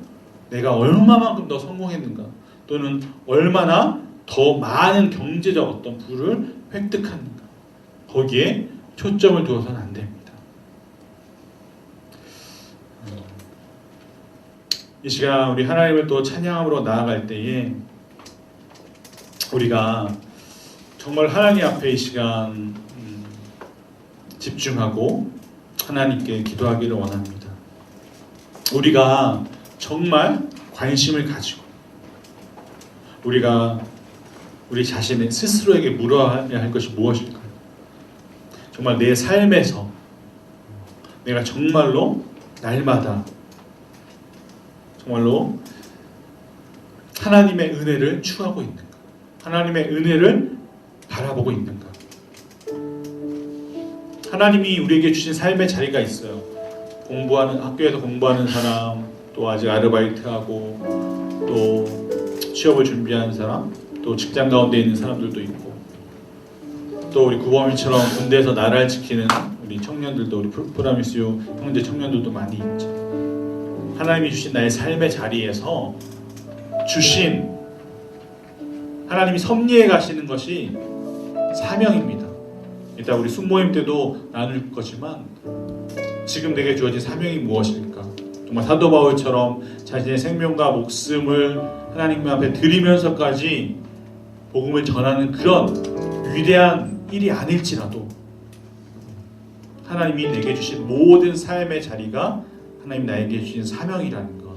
L: 내가 얼마만큼 더 성공했는가 또는 얼마나 더 많은 경제적 어떤 부를 획득하는가 거기에 초점을 두어서는 안 됩니다. 이 시간 우리 하나님을 또 찬양함으로 나아갈 때에 우리가 정말 하나님 앞에 이 시간 집중하고 하나님께 기도하기를 원합니다. 우리가 정말 관심을 가지고 우리가 우리 자신의 스스로에게 물어야 할 것이 무엇일까요? 정말 내 삶에서 내가 정말로 날마다 정말로 하나님의 은혜를 추구하고 있는가? 하나님의 은혜를 바라보고 있는가? 하나님이 우리에게 주신 삶의 자리가 있어요. 학교에서 공부하는 사람, 또 아직 아르바이트하고, 또 취업을 준비하는 사람, 또 직장 가운데 있는 사람들도 있고, 또 우리 구범이처럼 군대에서 나라를 지키는 우리 청년들도, 우리 프라미스유 형제 청년들도 많이 있죠. 하나님이 주신 나의 삶의 자리에서 주신 하나님이 섭리해 가시는 것이 사명입니다. 이따 우리 순모임 때도 나눌 거지만 지금 내게 주어진 사명이 무엇일까? 정말 사도 바울처럼 자신의 생명과 목숨을 하나님 앞에 드리면서까지 복음을 전하는 그런 위대한 일이 아닐지라도 하나님이 내게 주신 모든 삶의 자리가 하나님 나에게 주신 사명이라는 것.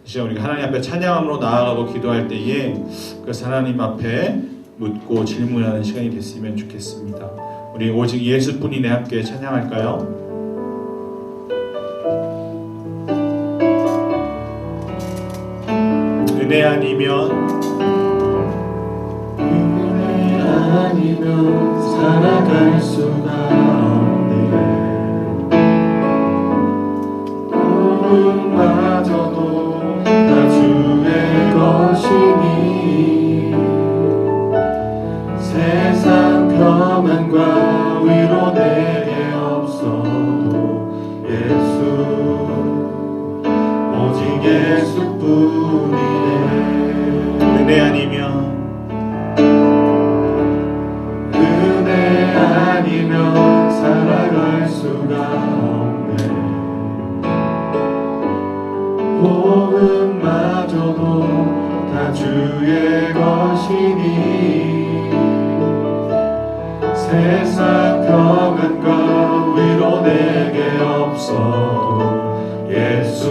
L: 이 시간 우리가 하나님 앞에 찬양함으로 나아가고 기도할 때에 그래서 하나님 앞에 묻고 질문하는 시간이 됐으면 좋겠습니다. 우리 오직 예수뿐이네 함께 찬양할까요? 은혜 아니면
H: 살아갈 수가 없네. 복음마저도 다 주의 것이니 세상 평안과 위로 내게 없어도 예수 오직 예수뿐이네.
L: 은혜 아니면
H: 살아갈 수가 없네. 복음마저도 다 주의 것이니 세상 평안과 위로 내게 없어도 예수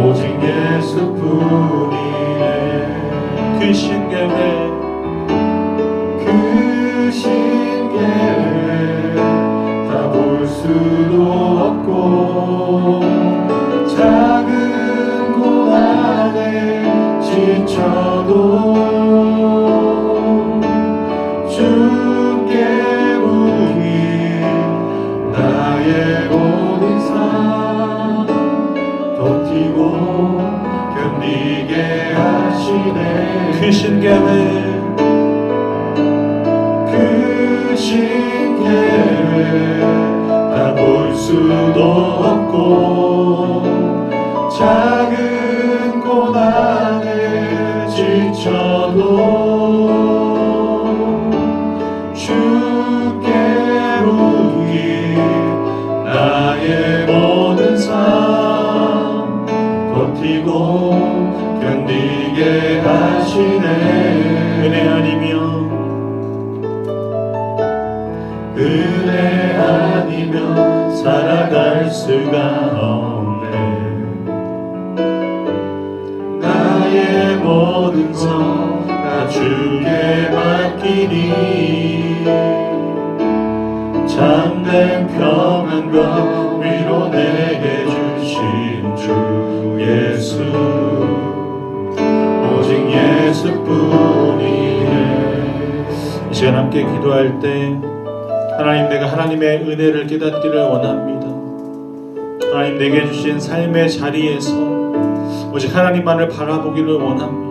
H: 오직 예수뿐이네.
L: 크신 계획
H: 다 볼 수도 없고 작은 고난에 지쳐도 주께 부인 나의 모든 삶 버티고 견디게 하시네.
L: 크신 계획
H: 다 볼 수도 없고 작은 고난에 지쳐도 주께 부인 나의 모든 삶 버티고 견디게 하시네.
L: 은혜 아니면
H: 은혜 아니면 살아갈 수가 없네. 나의 모든 것 다 주께 맡기니 참된 평안과 위로 내게 주신 주 예수 오직 예수뿐이네.
L: 이 시간 함께 기도할 때 하나님, 내가 하나님의 은혜를 깨닫기를 원합니다. 하나님, 내게 주신 삶의 자리에서 오직 하나님만을 바라보기를 원합니다.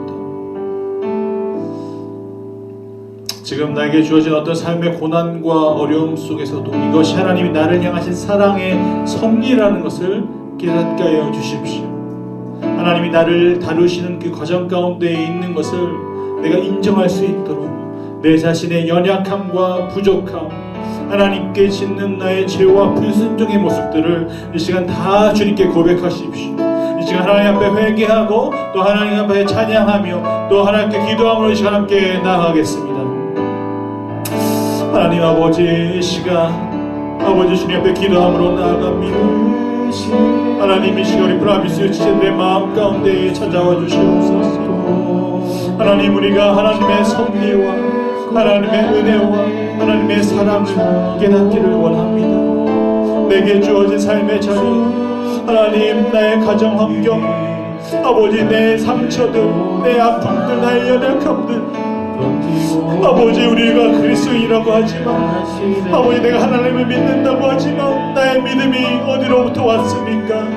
L: 지금 나에게 주어진 어떤 삶의 고난과 어려움 속에서도 이것이 하나님이 나를 향하신 사랑의 섭리라는 것을 깨닫게 하여 주십시오. 하나님이 나를 다루시는 그 과정 가운데 있는 것을 내가 인정할 수 있도록 내 자신의 연약함과 부족함, 하나님께 짓는 나의 죄와 불순종의 모습들을 이 시간 다 주님께 고백하십시오. 이 시간 하나님 앞에 회개하고 또 하나님 앞에 찬양하며 또 하나님께 기도함으로 이 시간 함께 나아가겠습니다. 하나님 아버지, 이 시간 아버지 주님 앞에 기도함으로 나아갑니다. 하나님 이 시간 우리 브라미스 지체들의 마음 가운데 찾아와 주시옵소서. 하나님 우리가 하나님의 섭리와 하나님의 은혜와 하나님의 사랑을 깨닫기를 원합니다. 내게 주어진 삶의 자리, 하나님 나의 가정 환경, 아버지 내 상처들, 내 아픔들, 나의 연약함들, 아버지 우리가 그리스도인이라고 하지만 아버지 내가 하나님을 믿는다고 하지만 나의 믿음이 어디로부터 왔습니까?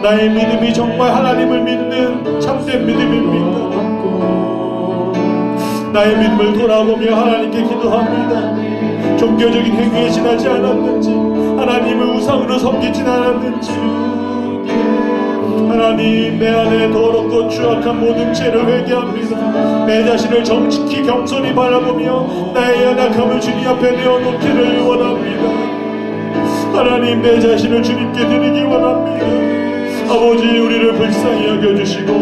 L: 나의 믿음이 정말 하나님을 믿는 참된 믿음입니까? 나의 믿음을 돌아보며 하나님께 기도합니다. 종교적인 행위에 지나지 않았는지, 하나님을 우상으로 섬기진 않았는지, 하나님 내 안에 더럽고 추악한 모든 죄를 회개합니다. 내 자신을 정직히 겸손히 바라보며 나의 연약함을 주님 앞에 내어놓기를 원합니다. 하나님 내 자신을 주님께 드리기 원합니다. 아버지 우리를 불쌍히 여겨주시고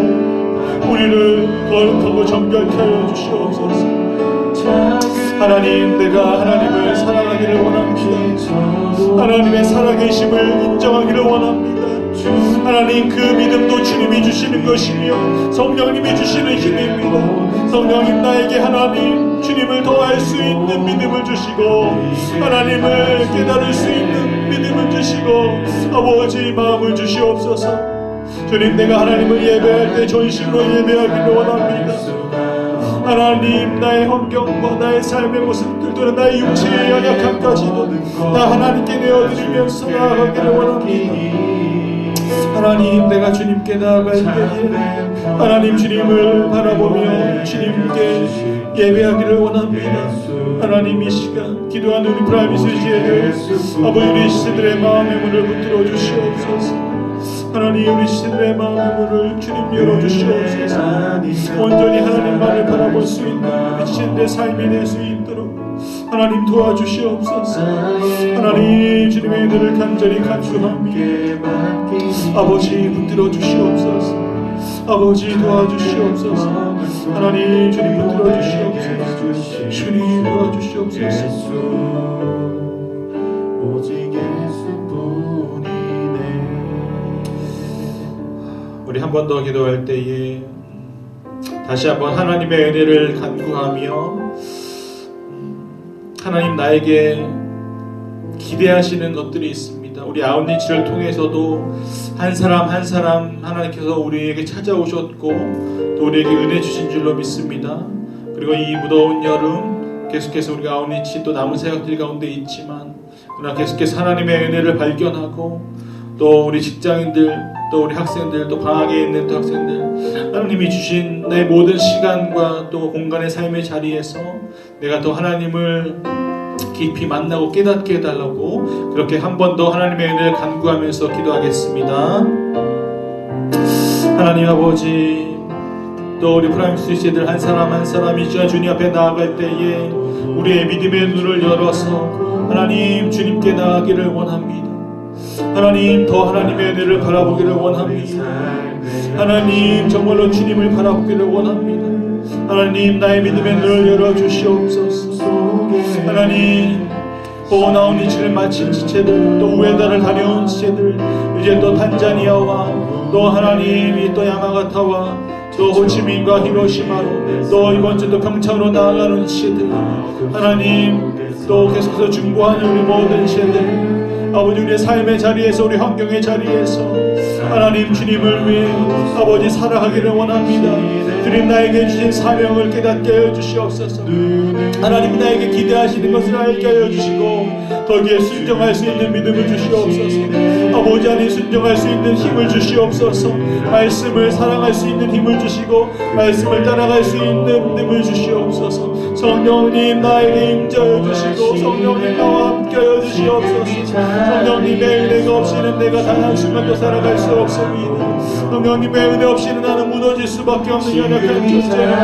L: 우리를 거룩하고 정결케 하여 주시옵소서. 하나님 내가 하나님을 사랑하기를 원합니다. 하나님의 살아계심을 인정하기를 원합니다. 하나님 그 믿음도 주님이 주시는 것이며 성령님이 주시는 힘입니다. 성령님 나에게 하나님 주님을 더할 수 있는 믿음을 주시고 하나님을 깨달을 수 있는 믿음을 주시고 아버지 마음을 주시옵소서. 주님 내가 하나님을 예배할 때 전심으로 예배하기를 원합니다. 하나님 나의 환경과 나의 삶의 모습들 또는 나의 육체의 연약함까지도 나 하나님께 내어드리면서 나아가기를 원합니다. 하나님 내가 주님께 나아갈 때에 하나님 주님을 바라보며 주님께 예배하기를 원합니다. 하나님 이 시간 기도하는 우리 프라이빗의지혜를 아버지 우리 시대들의 마음의 문을 붙들어 주시옵소서. 하나님 우리 시대들의 마음의 문을 주님 열어주시옵소서. 온전히 하나님만을 바라볼 수 있는 우리 시대의 삶이 될 수 있도록 하나님 도와주시옵소서. 하나님 주님의 은혜를 간절히 간구합니다. 아버지 붙들어 주시옵소서. 아버지 도와주시옵소서. 하나님 주님 붙들어 주시옵소서. 주님 도와주시옵소서. 오직 예수뿐이네. 우리 한 번 더 기도할 때에 다시 한번 하나님의 은혜를 간구하며 하나님 나에게 기대하시는 것들이 있습니다. 우리 아웃리치를 통해서도 한 사람 한 사람 하나님께서 우리에게 찾아오셨고 또 우리에게 은혜 주신 줄로 믿습니다. 그리고 이 무더운 여름 계속해서 우리가 아웃리치 또 남은 생각들 가운데 있지만 그러나 계속해서 하나님의 은혜를 발견하고 또 우리 직장인들 또 우리 학생들 또 방학에 있는 또 학생들 하나님이 주신 내 모든 시간과 또 공간의 삶의 자리에서 내가 더 하나님을 깊이 만나고 깨닫게 해달라고 그렇게 한 번 더 하나님의 은혜를 간구하면서 기도하겠습니다. 하나님 아버지 또 우리 프라임스 시대들 한 사람 한 사람이 주님 앞에 나아갈 때에 우리의 믿음의 눈을 열어서 하나님 주님께 나아가기를 원합니다. 하나님 더 하나님의 은혜를 바라보기를 원합니다. 하나님 정말로 주님을 바라보기를 원합니다. 하나님 나의 믿음의 눈을 열어주시옵소서. 하나님 나온리치를 마친 지체들 또 우에다를 다녀온 지체들 이제 또 탄자니아와 또 하나님이 또 야마가타와 또 호치민과 히로시마로 또 이번 주도 평창으로 나아가는 지체들 하나님 또 계속해서 중보하는 우리 모든 지체들 아버지 우리의 삶의 자리에서 우리 환경의 자리에서 하나님 주님을 위해 아버지 살아가기를 원합니다. 주님 나에게 주신 사명을 깨닫게 하여 주시옵소서. 하나님 나에게 기대하시는 것을 알게 하여 주시고 거기에 순종할 수 있는 믿음을 주시옵소서. 아버지 안에 순종할 수 있는 힘을 주시옵소서. 말씀을 사랑할 수 있는 힘을 주시고 말씀을 따라갈 수 있는 믿음을 주시옵소서. 성령님 나에게 임재하여 주시고 성령님 나와 함께 하여 주시옵소서. 성령님의 은혜가 없이는 내가 단 한순간도 살아갈 수 없습니다. 성령님의 은혜 없이는 나는 무너질 수밖에 없는 연약한 존재라.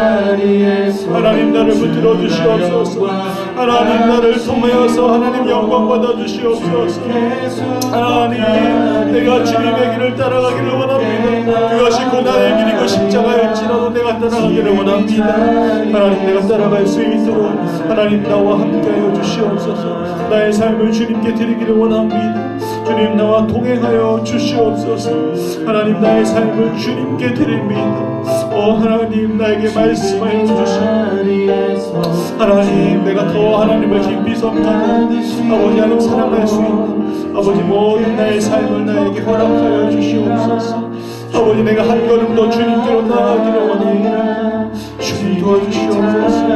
L: 하나님 나를 붙들어 주시옵소서. 하나님 나를 통하여서 하나님 영광 받아 주시옵소서. 하나님 내가 주님의 길을 따라가기를 원합니다. 그것이 고난의 길이고 십자가일지라도 내가 따라가기를 원합니다. 하나님 내가 따라갈 수 수 있도록 하나님 나와 함께하여 주시옵소서. 나의 삶을 주님께 드리기를 원합니다. 주님 나와 동행하여 주시옵소서. 하나님 나의 삶을 주님께 드립니다. 하나님 나에게 말씀하여 주시옵소서. 하나님 내가 더 하나님을 깊이 섬기고 아버지 하나님 사랑할 수 있는 아버지 모든 나의 삶을 나에게 허락하여 주시옵소서. 아버지 내가 한 걸음 더 주님께로 나아가기를 원합니다. 주님 도와주시옵소서.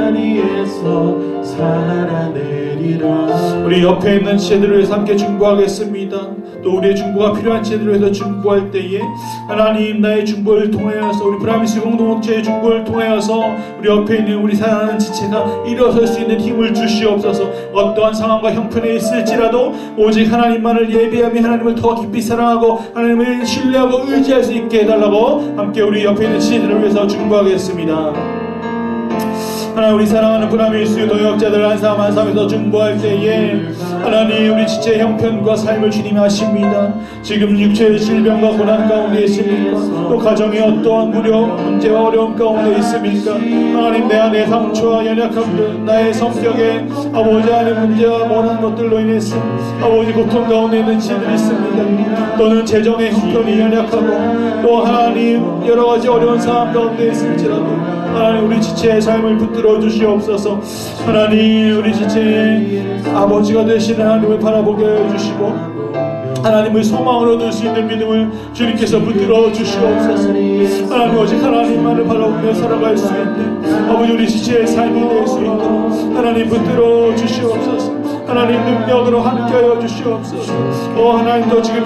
L: 우리 옆에 있는 지체들을 위해서 함께 중보하겠습니다. 또 우리의 중보가 필요한 지체들을 위해서 중보할 때에 하나님 나의 중보를 통하여서 우리 브라미스 공동체의 중보를 통하여서 우리 옆에 있는 우리 사랑하는 지체가 일어설 수 있는 힘을 주시옵소서. 어떠한 상황과 형편에 있을지라도 오직 하나님만을 예배하며 하나님을 더 깊이 사랑하고 하나님을 신뢰하고 의지할 수 있게 해달라고 함께 우리 옆에 있는 지체들을 위해서 중보하겠습니다. 하나님 우리 사랑하는 브라미스 동역자들 한 사람 한 사람에서 중보할 때에 하나님 우리 지체의 형편과 삶을 주님이 아십니다. 지금 육체의 질병과 고난 가운데 있습니까? 또 가정의 어떠한 문제와 어려움 가운데 있습니까? 하나님 내 안의 상처와 연약함들 나의 성격에 아버지 하나님 문제와 원한 것들로 인해서 아버지 고통 가운데 있는 지들이 있습니다. 또는 재정의 형편이 연약하고 또 하나님 여러가지 어려운 상황 가운데 있을지라도 하나님 우리 지체의 삶을 붙들어 주시옵소서. 하나님 우리 지체의 아버지가 되시는 하나님을 바라보게 해주시고 하나님을 소망으로 둘 수 있는 믿음을 주님께서 붙들어 주시옵소서. 하나님 오직 하나님만을 바라보며 살아갈 수 있는 아버지 우리 지체의 삶이 될 수 있도록 하나님 붙들어 주시옵소서. 하나님 능력으로 함께하여 주시옵소서. 하나님 또 지금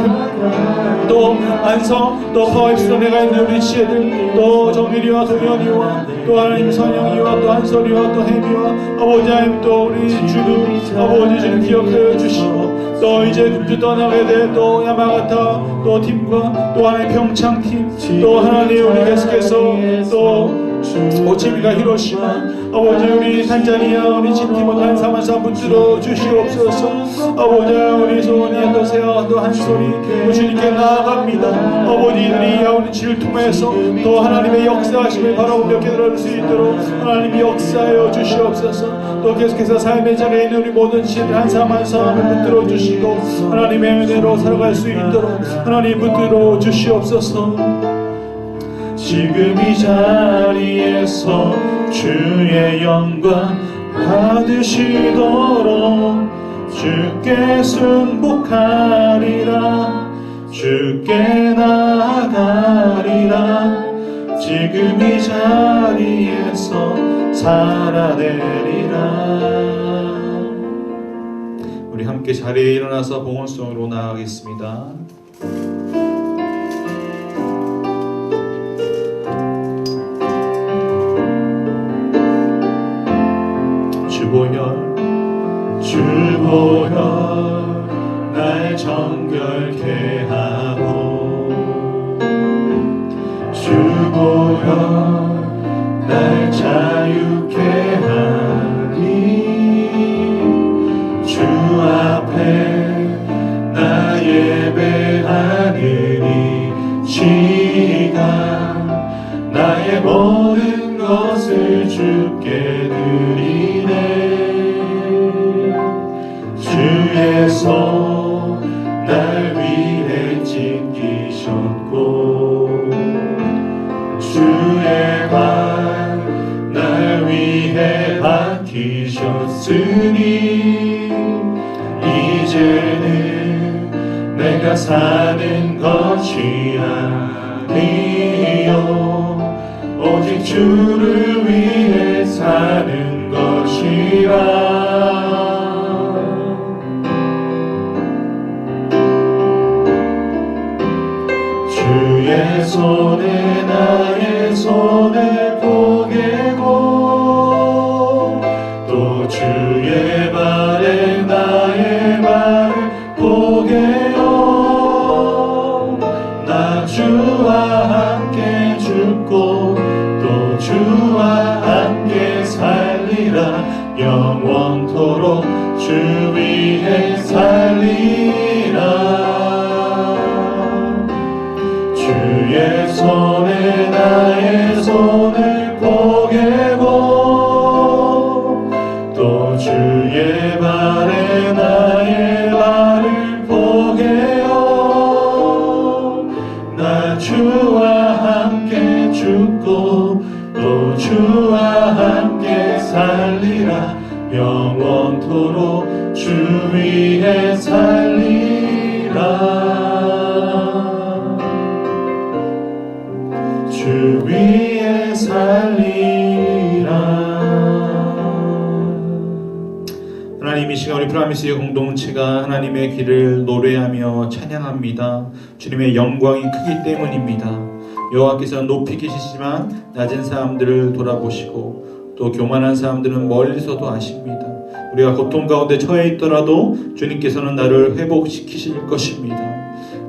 L: 또 안성 또 파워엑스론에가 있는 우리 지혜들 또 정일이와 동현이와 또 하나님 선영이와 또 한솔이와 또 혜미와 아버지 하나님 또 우리 주도 아버지 주님 기억하여 주시고 또 이제 금주 떠나게 될 또 야마가타 또 팀과 또 하나님 평창팀 또 하나님 우리 계속해서 또 오치미가 히로시마 아버지 우리 탄자니아 우리 진티모 한사만사 붙들어 주시옵소서. 아버지 우리 소원이 또 세아 또 한소리 주님께 나아갑니다. 아버지들이 우리 지를 통해서 또 하나님의 역사하심을 바라보며 깨달을 수 있도록 하나님이 역사하여 주시옵소서. 또 계속해서 삶의 자리에 있는 우리 모든 지혜들 한 사람 한 사람을 붙들어 주시고 하나님의 은혜로 살아갈 수 있도록 하나님 붙들어 주시옵소서. 지금 이 자리에서 주의 영광 받으시도록 주께 순복하리라 주께 나아가리라 지금 이 자리에서 살아내리라. 우리 함께 자리에 일어나서 봉헌송으로 나아가겠습니다. 주보혈 날 정결케 하고 주보혈 날 자유케 하니 주 앞에 나 예배하느니 시간 나의 모든 것을 주께 드리네. 주의 손 날 위해 찢기셨고 주의 발 날 위해 박히셨으니 이제는 내가 사는 것이 아니요 오직 주를 위해 사는 것이라. 주의 손에 나의 손을 포개고 또 주의 발에 나의 발을 포개요. 나 주와 함께 죽고 또 주와 함께 살리라. 영원토록 주 위에 살리라. 주의 손에 나의 손을 포개고
H: 위에 살리라 주 위에 살리라.
L: 하나님, 이 시간 우리 프라미스의 공동체가 하나님의 길을 노래하며 찬양합니다. 주님의 영광이 크기 때문입니다. 여호와께서 높이 계시지만 낮은 사람들을 돌아보시고 또 교만한 사람들은 멀리서도 아십니다. 우리가 고통 가운데 처해 있더라도 주님께서는 나를 회복시키실 것입니다.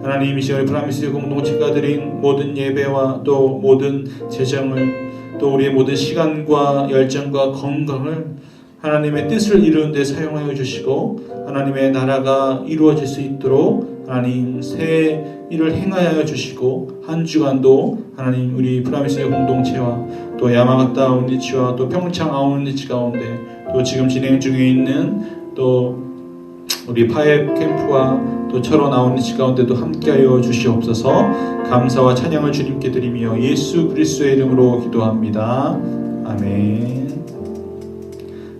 L: 하나님, 이 시간 우리 프라미스의 공동체가 드린 모든 예배와 또 모든 재정을 또 우리의 모든 시간과 열정과 건강을 하나님의 뜻을 이루는 데 사용하여 주시고 하나님의 나라가 이루어질 수 있도록 하나님 새 일을 행하여 주시고 한 주간도 하나님 우리 프라미스의 공동체와 또 야마가타 아웃리치와 또 평창 아웃리치 가운데 또 지금 진행 중에 있는 또 우리 파앱 캠프와 또 철원 아웃리치 가운데도 함께하여 주시옵소서. 감사와 찬양을 주님께 드리며 예수 그리스도의 이름으로 기도합니다. 아멘.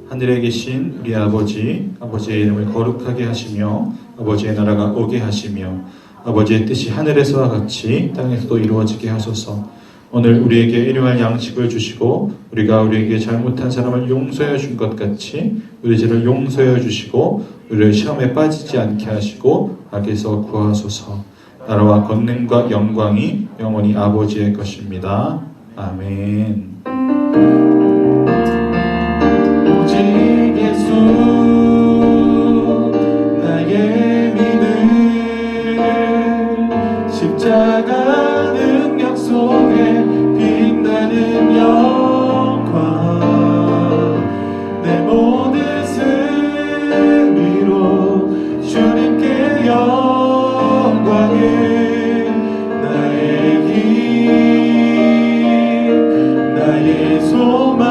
L: 하늘에 계신 우리 아버지의 이름을 거룩하게 하시며 아버지의 나라가 오게 하시며 아버지의 뜻이 하늘에서와 같이 땅에서도 이루어지게 하소서. 오늘 우리에게 일용할 양식을 주시고 우리가 우리에게 잘못한 사람을 용서해 준 것 같이 우리 죄를 용서해 주시고 우리를 시험에 빠지지 않게 하시고 악에서 구하소서. 나라와 권능과 영광이 영원히 아버지의 것입니다. 아멘.
H: 오직 예수 나의 믿음 십자가 능력 속에 빛나는 영광 내 모든 승리로 주님께 영광을 나의 힘 나의 소망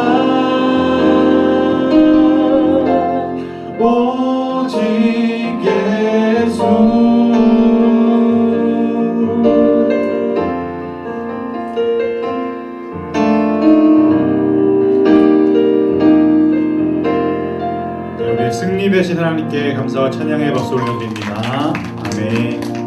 H: 오직 예수.
L: 우리 승리 되신 하나님께 감사와 찬양의 박수 올려드립니다. 아멘.